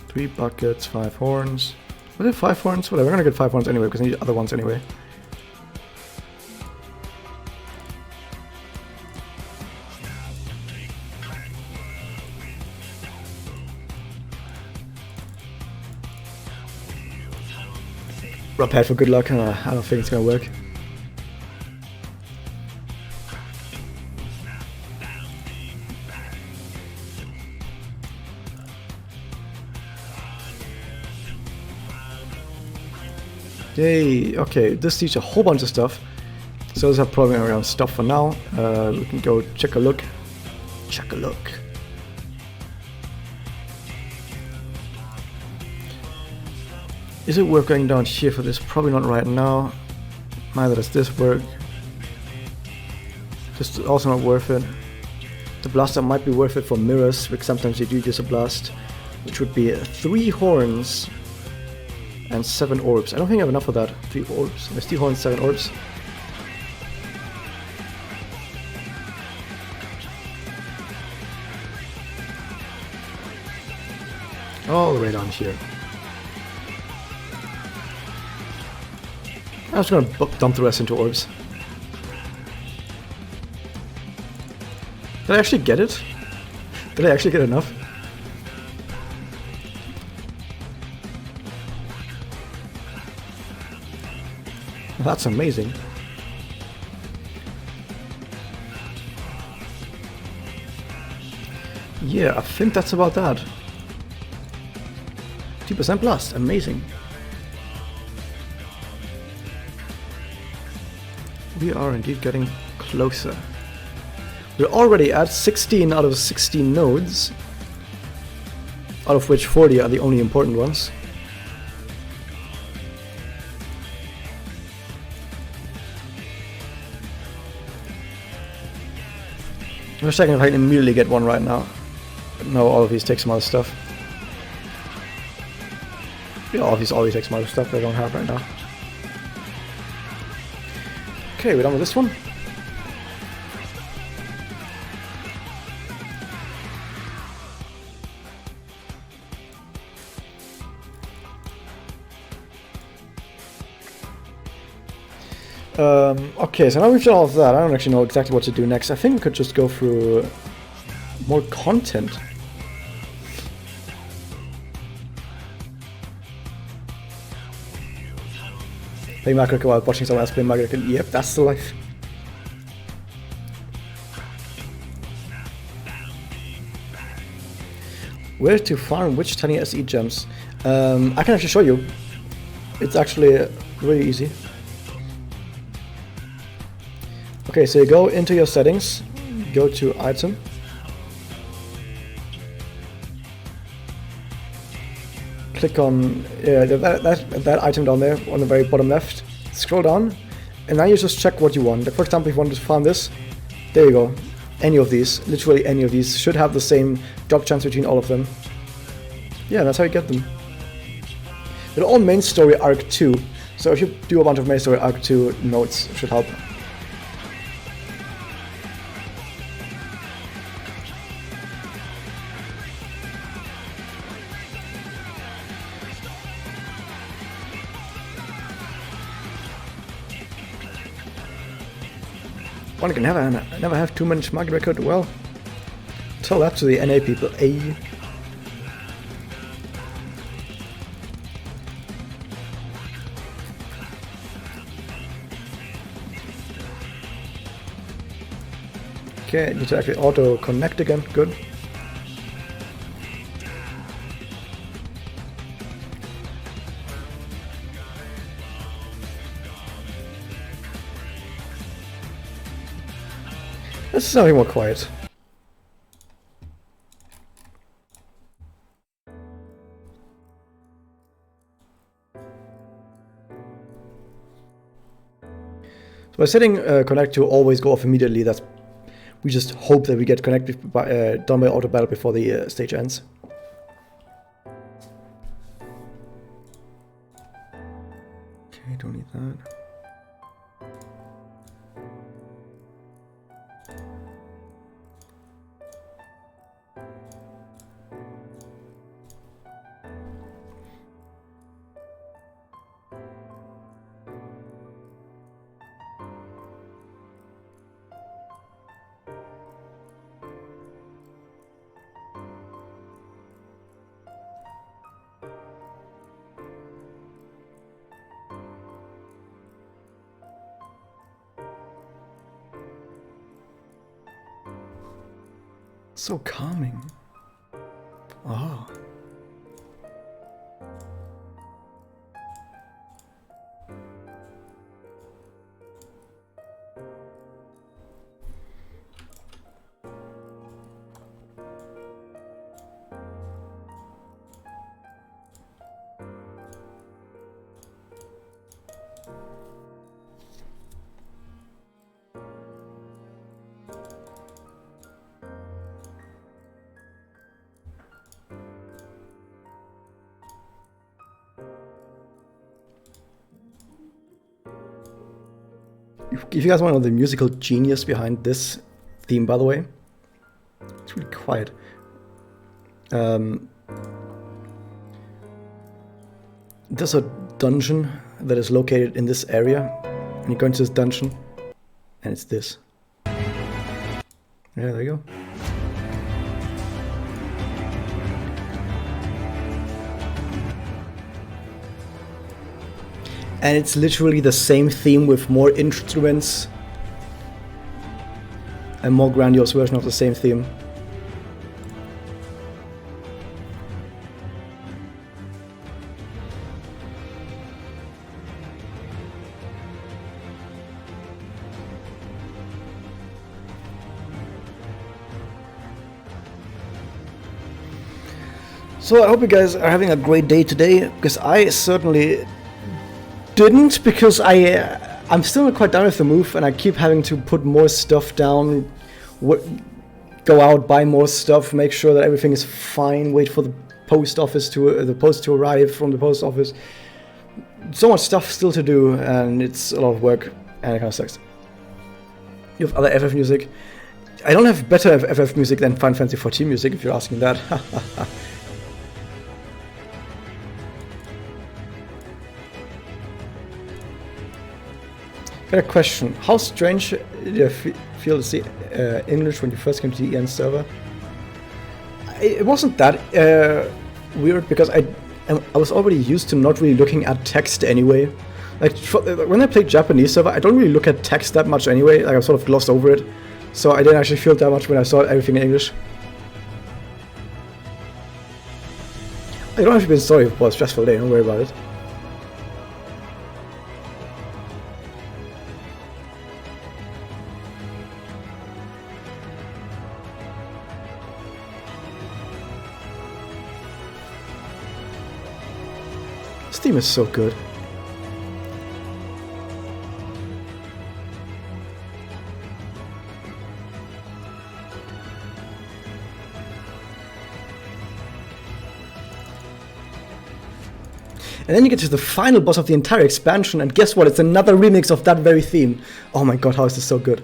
3 buckets, 5 horns. Was it 5 horns? Whatever, we're gonna get 5 horns anyway, because I need other ones anyway. Rub pad for good luck, I don't think it's gonna work. Yay, okay, this teaches a whole bunch of stuff. So let's have programming around stuff for now. We can go check a look. Check a look. Is it worth going down here for this? Probably not right now. Neither does this work. Just also not worth it. The blaster might be worth it for mirrors, because sometimes you do use a blast, which would be 3 horns and 7 orbs. I don't think I have enough of that. 3 orbs. There's 3 horns, 7 orbs. All the way down here. I'm just gonna dump the rest into orbs. Did I actually get it? Did I actually get enough? That's amazing. Yeah, I think that's about that. 2% plus, amazing. We are indeed getting closer. We're already at 16 out of 16 nodes, out of which 40 are the only important ones. I'm just checking if I can immediately get one right now. But no, all of these take some other stuff. Yeah, all of these always take some other stuff that I don't have right now. Okay, we're done with this one. Okay, so now we've done all of that. I don't actually know exactly what to do next. I think we could just go through more content. Play Magia while watching someone else play Magia. Yep, that's the life. Where to farm which tiny SE gems? I can actually show you. It's actually really easy. Okay, so you go into your settings, go to item. Click on that item down there on the very bottom left. Scroll down, and now you just check what you want. For example, if you want to farm this, there you go. Any of these, literally any of these, should have the same drop chance between all of them. Yeah, that's how you get them. They're all main story arc 2, so if you do a bunch of main story arc 2 nodes, it should help. One can never have too much market record. Well, tell that to the NA people. Okay, I need to actually auto connect again. Good. This is something more quiet. So by setting connect to always go off immediately, that's we just hope that we get connect done by auto battle before the stage ends. Okay, don't need that. So calming. Oh. If you guys want to know the musical genius behind this theme, by the way, it's really quiet. There's a dungeon that is located in this area. And you go into this dungeon, and it's this. Yeah, there you go. And it's literally the same theme with more instruments. A more grandiose version of the same theme. So I hope you guys are having a great day today, because I certainly didn't, because I'm still not quite done with the move, and I keep having to put more stuff down, go out, buy more stuff, make sure that everything is fine, wait for the post to arrive from the post office. So much stuff still to do, and it's a lot of work, and it kind of sucks. You have other FF music. I don't have better FF music than Final Fantasy XIV music, if you're asking that. Got a question. How strange did you feel to see English when you first came to the EN server? It wasn't that weird, because I was already used to not really looking at text anyway. Like when I played Japanese server, I don't really look at text that much anyway. Like I sort of glossed over it, so I didn't actually feel that much when I saw everything in English. I don't have to be sorry for a stressful day. Don't worry about it. This theme is so good. And then you get to the final boss of the entire expansion, and guess what? It's another remix of that very theme. Oh my god, how is this so good?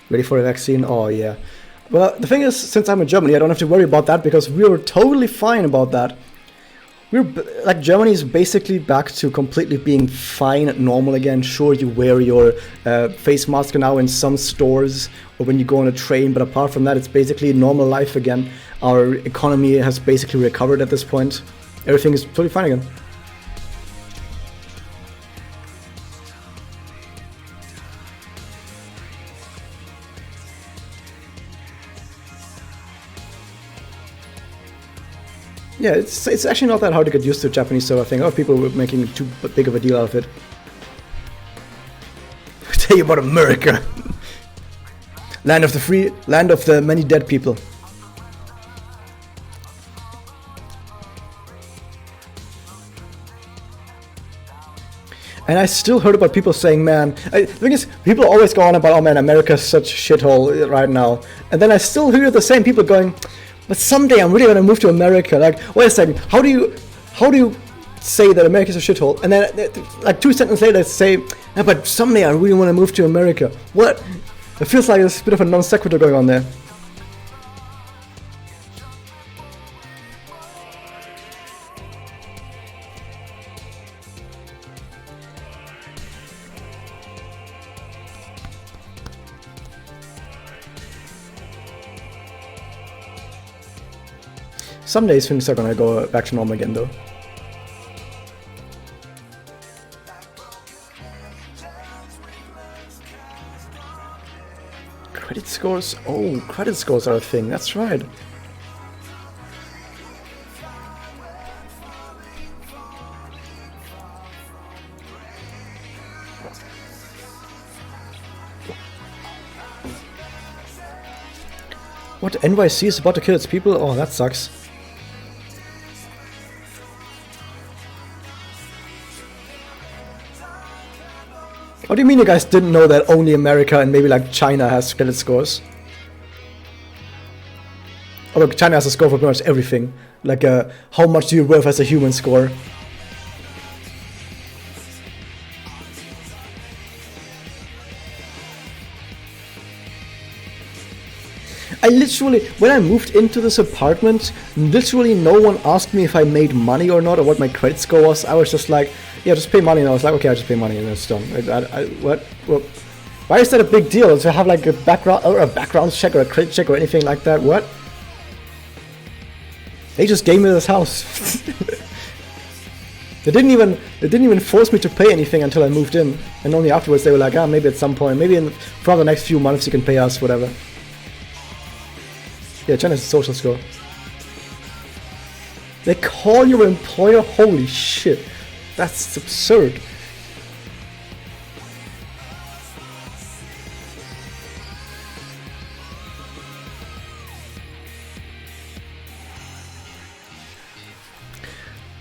Ready for a vaccine? Oh yeah. Well, the thing is, since I'm in Germany, I don't have to worry about that, because we were totally fine about that. Like, Germany is basically back to completely being fine and normal again. Sure, you wear your face mask now in some stores or when you go on a train, but apart from that, it's basically normal life again. Our economy has basically recovered at this point. Everything is totally fine again. Yeah, it's actually not that hard to get used to Japanese server thing. A lot of people were making too big of a deal out of it. Tell you about America. Land of the free, land of the many dead people. And I still heard about people saying, man, the thing is, people always go on about, oh man, America's such a shithole right now. And then I still hear the same people going, but someday I'm really gonna move to America. Like, wait a second, how do you say that America's a shithole? And then, like 2 sentences later, they say, yeah, but someday I really want to move to America. What? It feels like there's a bit of a non sequitur going on there. Some days things are gonna go back to normal again, though. Credit scores? Oh, credit scores are a thing, that's right. What, NYC is about to kill its people? Oh, that sucks. What do you mean you guys didn't know that only America and maybe like China has credit scores? Although China has a score for pretty much everything. Like how much do you worth as a human score? I literally, when I moved into this apartment, literally no one asked me if I made money or not, or what my credit score was. I was just like, yeah, just pay money, and I was like, okay, I'll just pay money, and it's done. What? Why is that a big deal? To have like a background check or a credit check or anything like that? What? They just gave me this house. They didn't even force me to pay anything until I moved in, and only afterwards they were like, ah, maybe at some point, maybe for the next few months you can pay us, whatever. Yeah, China's social score. They call your employer? Holy shit, that's absurd.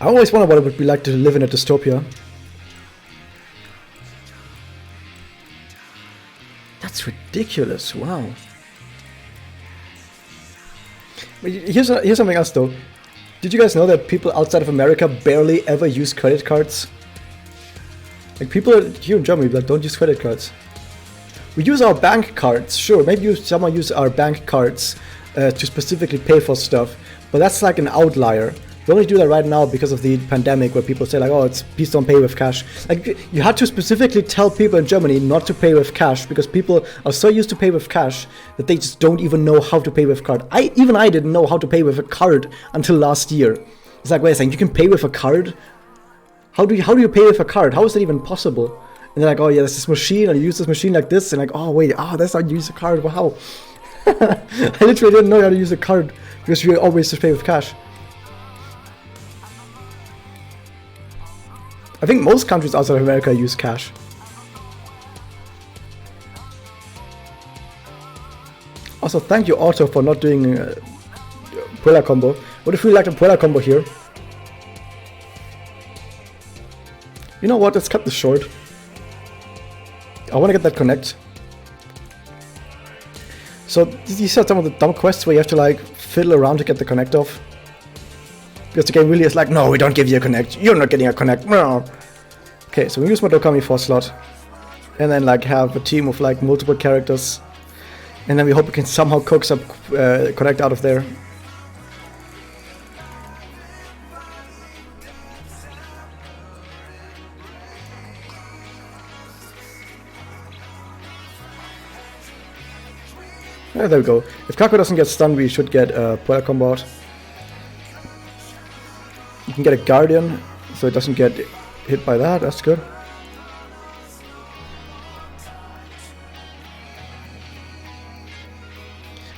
I always wonder what it would be like to live in a dystopia. That's ridiculous, wow. But here's something else though. Did you guys know that people outside of America barely ever use credit cards? Like people here in Germany like don't use credit cards. We use our bank cards, sure, maybe someone use our bank cards to specifically pay for stuff, but that's like an outlier. We only do that right now because of the pandemic, where people say like, oh, please don't pay with cash. Like, you had to specifically tell people in Germany not to pay with cash because people are so used to pay with cash that they just don't even know how to pay with card. Even I didn't know how to pay with a card until last year. It's like, wait a second, you can pay with a card? How do you pay with a card? How is that even possible? And they're like, oh yeah, there's this machine, and you use this machine like this, and like, oh wait, that's how you use a card, wow. I literally didn't know how to use a card because you always just pay with cash. I think most countries outside of America use cash. Also, thank you Otto for not doing Puella combo. What if we like a Puella combo here? You know what, let's cut this short. I want to get that connect. So, these are some of the dumb quests where you have to like fiddle around to get the connect off. Because the game really is like, no, we don't give you a connect. You're not getting a connect. No. Okay, so we use my Dokami 4 slot. And then like have a team of like multiple characters. And then we hope we can somehow coax up connect out of there. There we go. If Kako doesn't get stunned, we should get a Puella combo out. You can get a Guardian, so it doesn't get hit by that, that's good.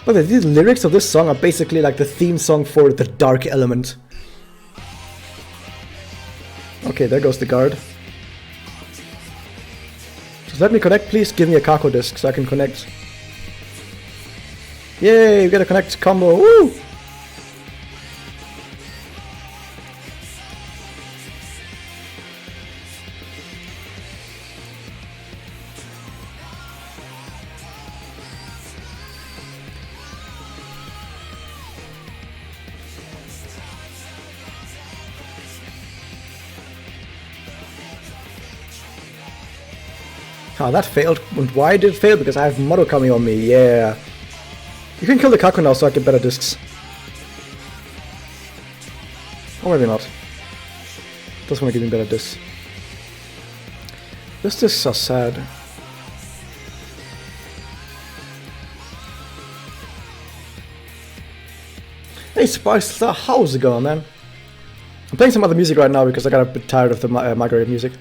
But the lyrics of this song are basically like the theme song for the Dark Element. Okay, there goes the guard. Just let me connect, please. Give me a Kako disc so I can connect. Yay, we get a connect combo, woo! Ah, that failed. And why did it fail? Because I have Modokami on me, yeah. You can kill the Kako now so I get better discs. Or maybe not. Just want to give me better discs. This is so sad. Hey Spice, how's it going, man? I'm playing some other music right now because I got a bit tired of the migrated music.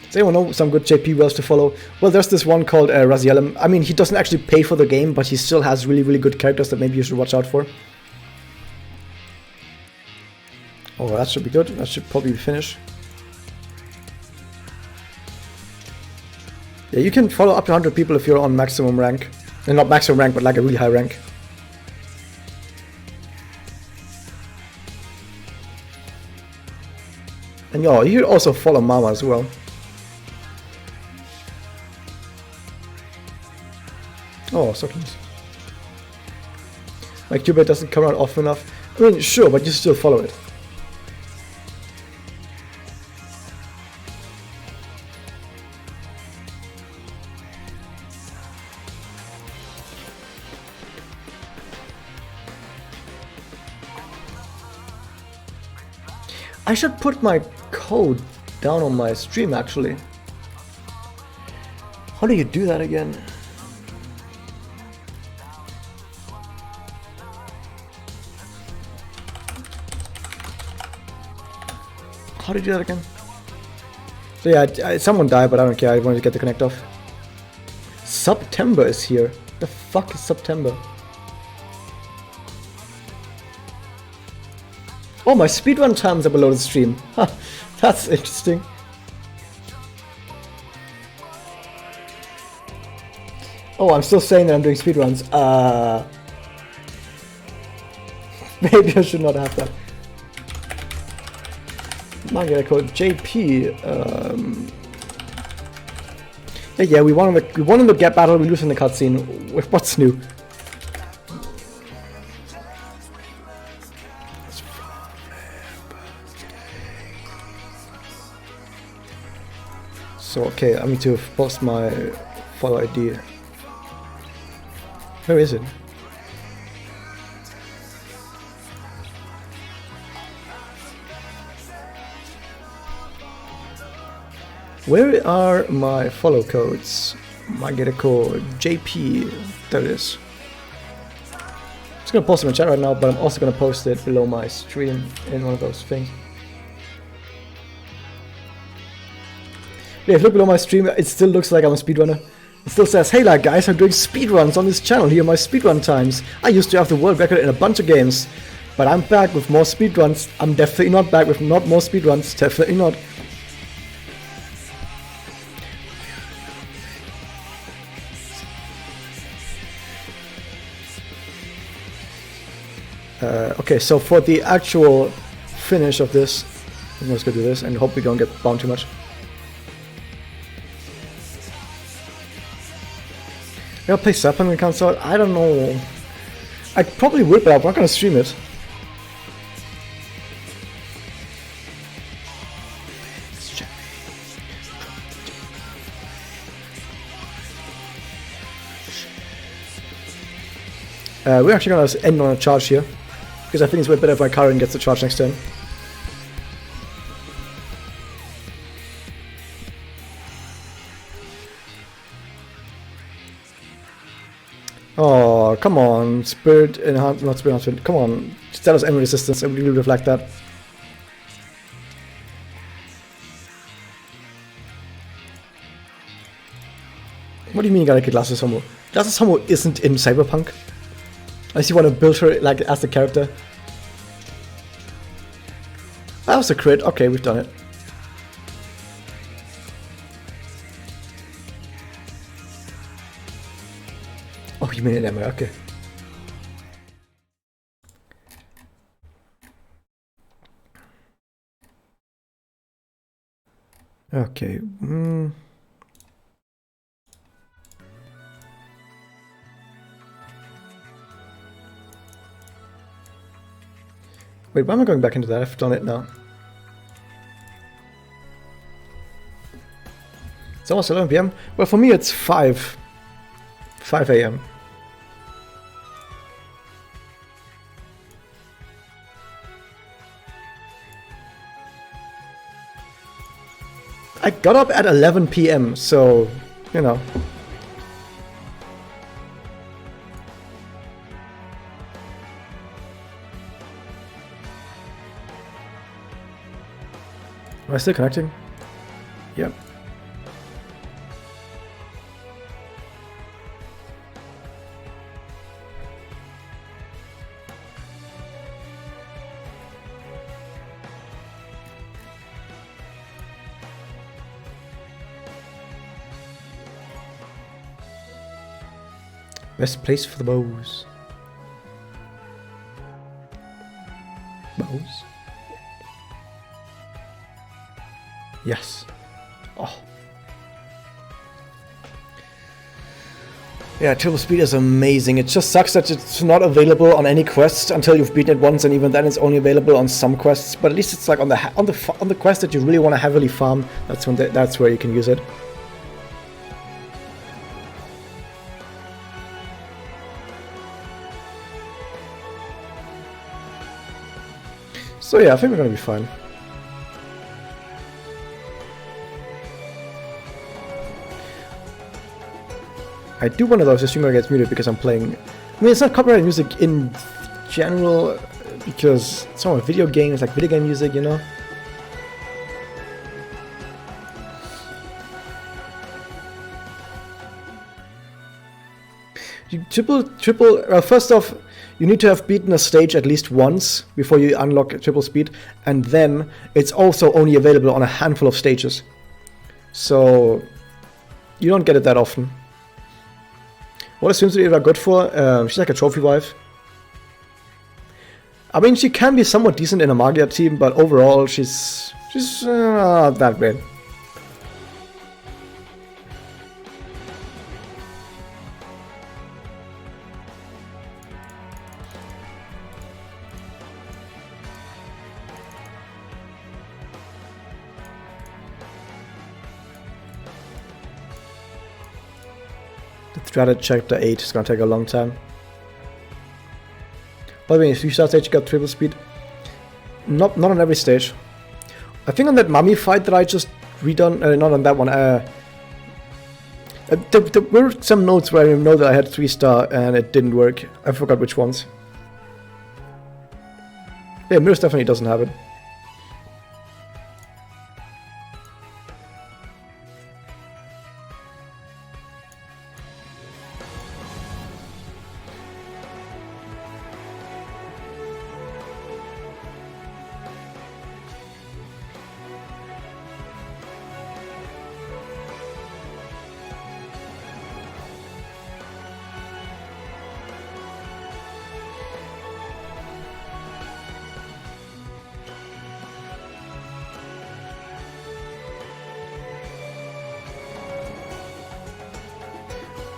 Does anyone know some good JP wells to follow? Well, there's this one called Razielem. I mean, he doesn't actually pay for the game, but he still has really, really good characters that maybe you should watch out for. Oh, that should be good. That should probably be finished. Yeah, you can follow up to 100 people if you're on maximum rank. And not maximum rank, but like a really high rank. And yeah, you can also follow Mama as well. Oh, so close. My Cubit doesn't come out often enough. I mean, sure, but you still follow it. I should put my code down on my stream actually. How do you do that again? How did you do that again? So yeah, someone died, but I don't care. I wanted to get the connect off. September is here. The fuck is September? Oh, my speedrun times are below the stream. Huh, that's interesting. Oh, I'm still saying that I'm doing speedruns. Maybe I should not have that. Magia code JP. Yeah, we won in the get battle. We lose in the cutscene. What's new? So okay, I need to post my follow ID. Where is it? Where are my follow codes? Magia code JP. There it is. I'm just gonna post it in the chat right now, but I'm also gonna post it below my stream in one of those things. Yeah, if you look below my stream, it still looks like I'm a speedrunner. It still says, hey like guys, I'm doing speedruns on this channel, here are my speedrun times. I used to have the world record in a bunch of games, but I'm back with more speedruns. I'm definitely not back with not more speedruns, definitely not. Okay, so for the actual finish of this, I'm just gonna do this and hope we don't get bound too much. I'll play Cyberpunk on the console. I don't know. I probably would, but I'm not gonna stream it. We're actually gonna end on a charge here, because I think it's way better if my Karen gets the charge next turn. Oh, come on, Spirit Enhancement, not Spirit Enhancement, come on, status enemy resistance, I really reflect that. What do you mean you gotta get Glasses Homo? Glasses Homo isn't in Cyberpunk. Unless you want to build her like as the character. That was a crit, okay, we've done it. Oh, you mean an ammo, okay. Okay. Wait, why am I going back into that? I've done it now. It's almost 11 PM. Well, for me it's 5 AM. I got up at 11 PM, so, you know. Am I still connecting? Yep. Best place for the bows. Bows? Yes. Oh. Yeah, Turbo Speed is amazing. It just sucks that it's not available on any quest until you've beaten it once, and even then it's only available on some quests. But at least it's like on the quest that you really want to heavily farm. That's where you can use it. So yeah, I think we're gonna be fine. I do one of those, assuming I get muted because I'm playing. I mean, it's not copyrighted music in general, because it's not a video game, it's like video game music, you know? First off, you need to have beaten a stage at least once before you unlock triple speed, and then it's also only available on a handful of stages. So, you don't get it that often. What is Swimsuit Eva good for? She's like a trophy wife. I mean, she can be somewhat decent in a Magia team, but overall, she's not that great. Strategy chapter 8 is gonna take a long time. By the way, if you start stage, you got triple speed. Not on every stage. I think on that mummy fight that I just redone, not on that one. There were some notes where I know that I had 3-star and it didn't work. I forgot which ones. Yeah, Mirrors definitely doesn't have it.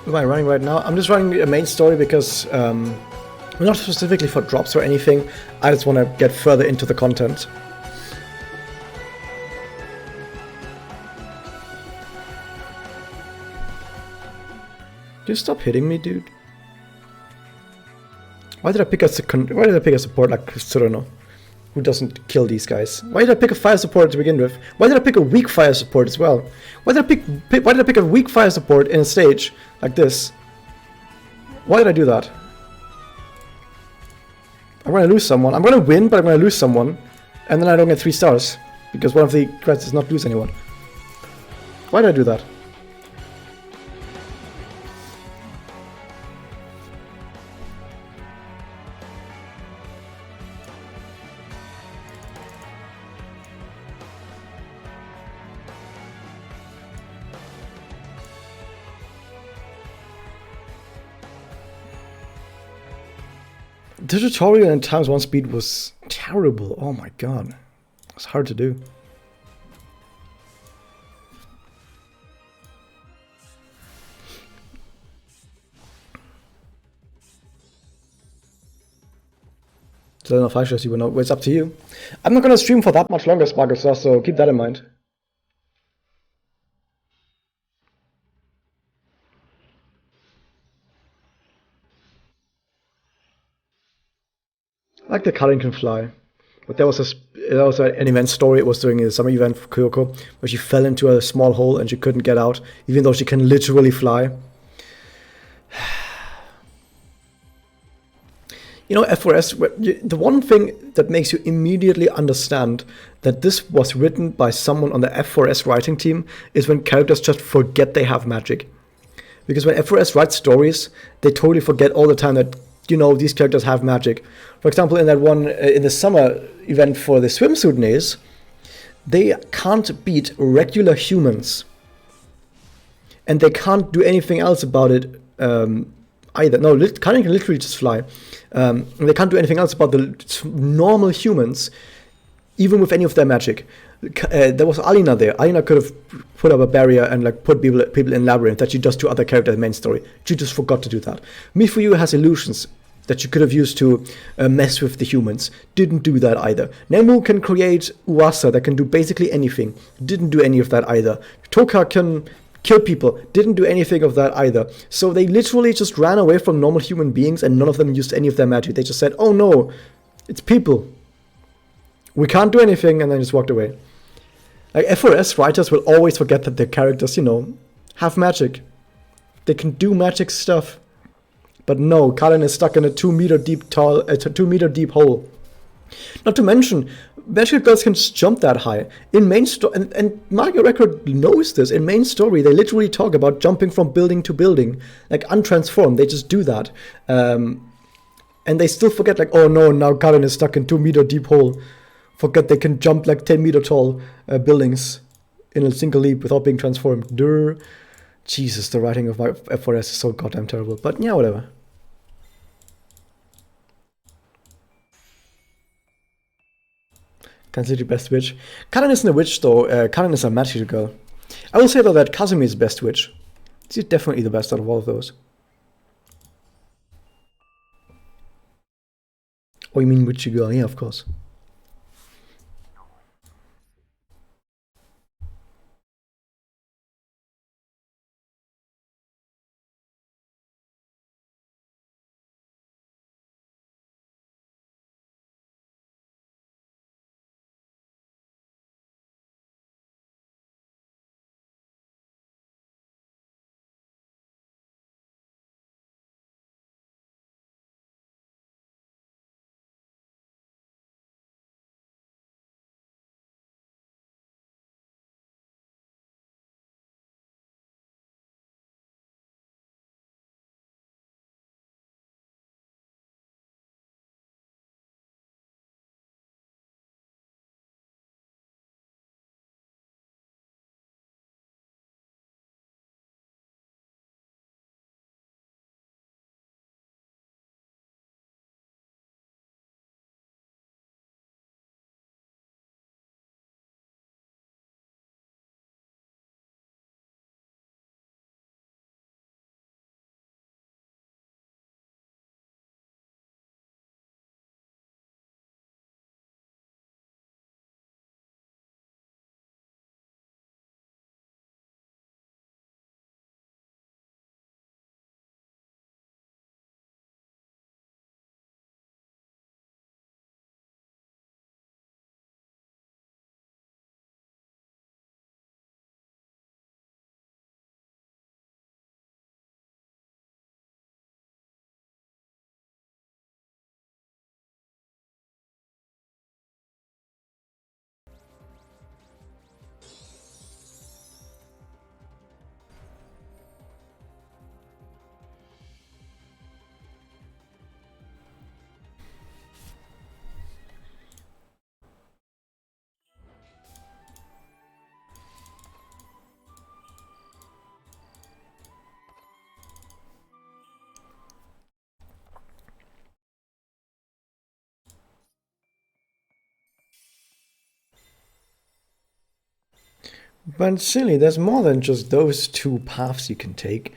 Am I running right now? I'm just running a main story because, not specifically for drops or anything, I just want to get further into the content. Can you stop hitting me, dude? Why did I pick a support like Cyrano, who doesn't kill these guys? Why did I pick a fire support to begin with? Why did I pick a weak fire support as well? Why did I pick a weak fire support in a stage like this? Why did I do that? I'm gonna lose someone. I'm gonna win, but I'm gonna lose someone, and then I don't get 3 stars because one of the quests does not lose anyone. Why did I do that? The tutorial in ×1 speed was terrible. Oh my god. It's hard to do. So I don't know if I should see, but no, it's up to you. I'm not gonna stream for that much longer, Sparkle, so keep that in mind. Like the Karin can fly, but there was an event story it was doing a summer event for Kyoko where she fell into a small hole and she couldn't get out, even though she can literally fly. You know, F4S, the one thing that makes you immediately understand that this was written by someone on the F4S writing team is when characters just forget they have magic. Because when F4S writes stories, they totally forget all the time that, you know, these characters have magic. For example, in that one, in the summer event for the swimsuit nays, they can't beat regular humans. And they can't do anything else about it either. No, Karin can literally just fly. They can't do anything else about the normal humans, even with any of their magic. There was Alina there. Alina could have put up a barrier and like put people in labyrinth that she does to other characters in the main story. She just forgot to do that. Mifuyu has illusions that she could have used to mess with the humans. Didn't do that either. Nemu can create Uwasa that can do basically anything. Didn't do any of that either. Toka can kill people. Didn't do anything of that either. So they literally just ran away from normal human beings and none of them used any of their magic. They just said, oh no, it's people. We can't do anything, and then just walked away. Like F4S writers will always forget that their characters, you know, have magic. they can do magic stuff. But no, Karin is stuck in a 2 meter deep 2 meter deep hole. Not to mention, magical girls can just jump that high. In main story, and Magia Record knows this. In main story, they literally talk about jumping from building to building, like untransformed. They just do that, and they still forget. Like, oh no, now Karin is stuck in 2 meter deep hole. Forget they can jump like 10 meter tall buildings in a single leap without being transformed. Durr. Jesus, the writing of my F4S is so goddamn terrible. But yeah, whatever. Consider best witch. Karin isn't a witch though. Karin is a magical girl. I will say though that Kazumi is best witch. She's definitely the best out of all of those. Oh, you mean witchy girl? Yeah, of course. But silly, there's more than just those two paths you can take.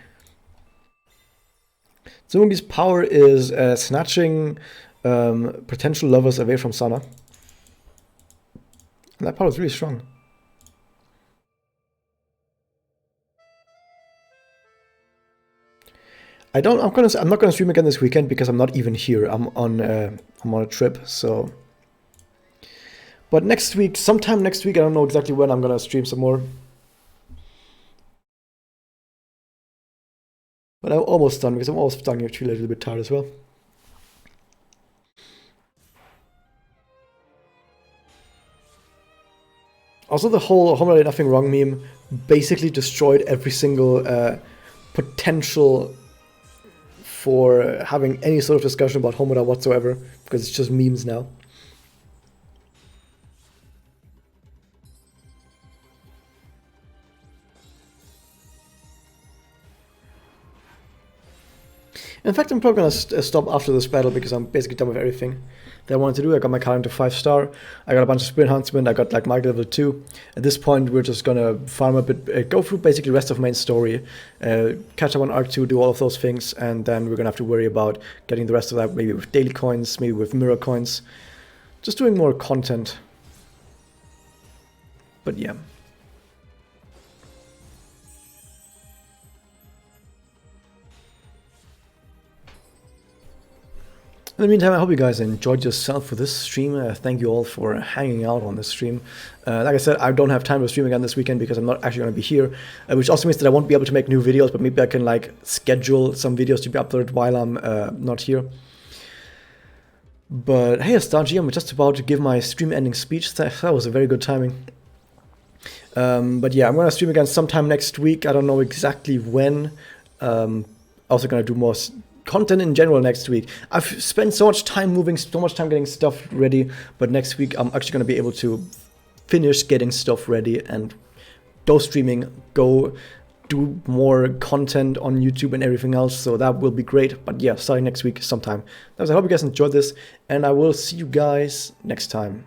Tsurugi's power is snatching potential lovers away from Sana. And that power is really strong. I'm not gonna stream again this weekend because I'm not even here. I'm on a trip, so. But next week, sometime next week, I don't know exactly when, I'm gonna stream some more. But I'm almost done because I'm almost done. Actually, a little bit tired as well. Also, the whole Homura Nothing Wrong meme basically destroyed every single potential for having any sort of discussion about Homura whatsoever, because it's just memes now. In fact, I'm probably gonna stop after this battle because I'm basically done with everything that I wanted to do. I got my Karin to 5-star. I got a bunch of Spirit Huntsmen. I got like Magia level 2. At this point, we're just gonna farm a bit, go through basically the rest of main story, catch up on Arc 2, do all of those things, and then we're gonna have to worry about getting the rest of that maybe with daily coins, maybe with mirror coins. Just doing more content. But yeah. In the meantime, I hope you guys enjoyed yourself for this stream. Thank you all for hanging out on this stream. Like I said, I don't have time to stream again this weekend because I'm not actually going to be here, which also means that I won't be able to make new videos, but maybe I can like schedule some videos to be uploaded while I'm not here. But hey, Stargy, I'm just about to give my stream ending speech. That was a very good timing. But yeah, I'm going to stream again sometime next week. I don't know exactly when. Also going to do more content in general next week. I've spent so much time moving, so much time getting stuff ready, but next week I'm actually going to be able to finish getting stuff ready and go streaming, go do more content on YouTube and everything else, so that will be great. But yeah, starting next week sometime. I hope you guys enjoyed this, and I will see you guys next time.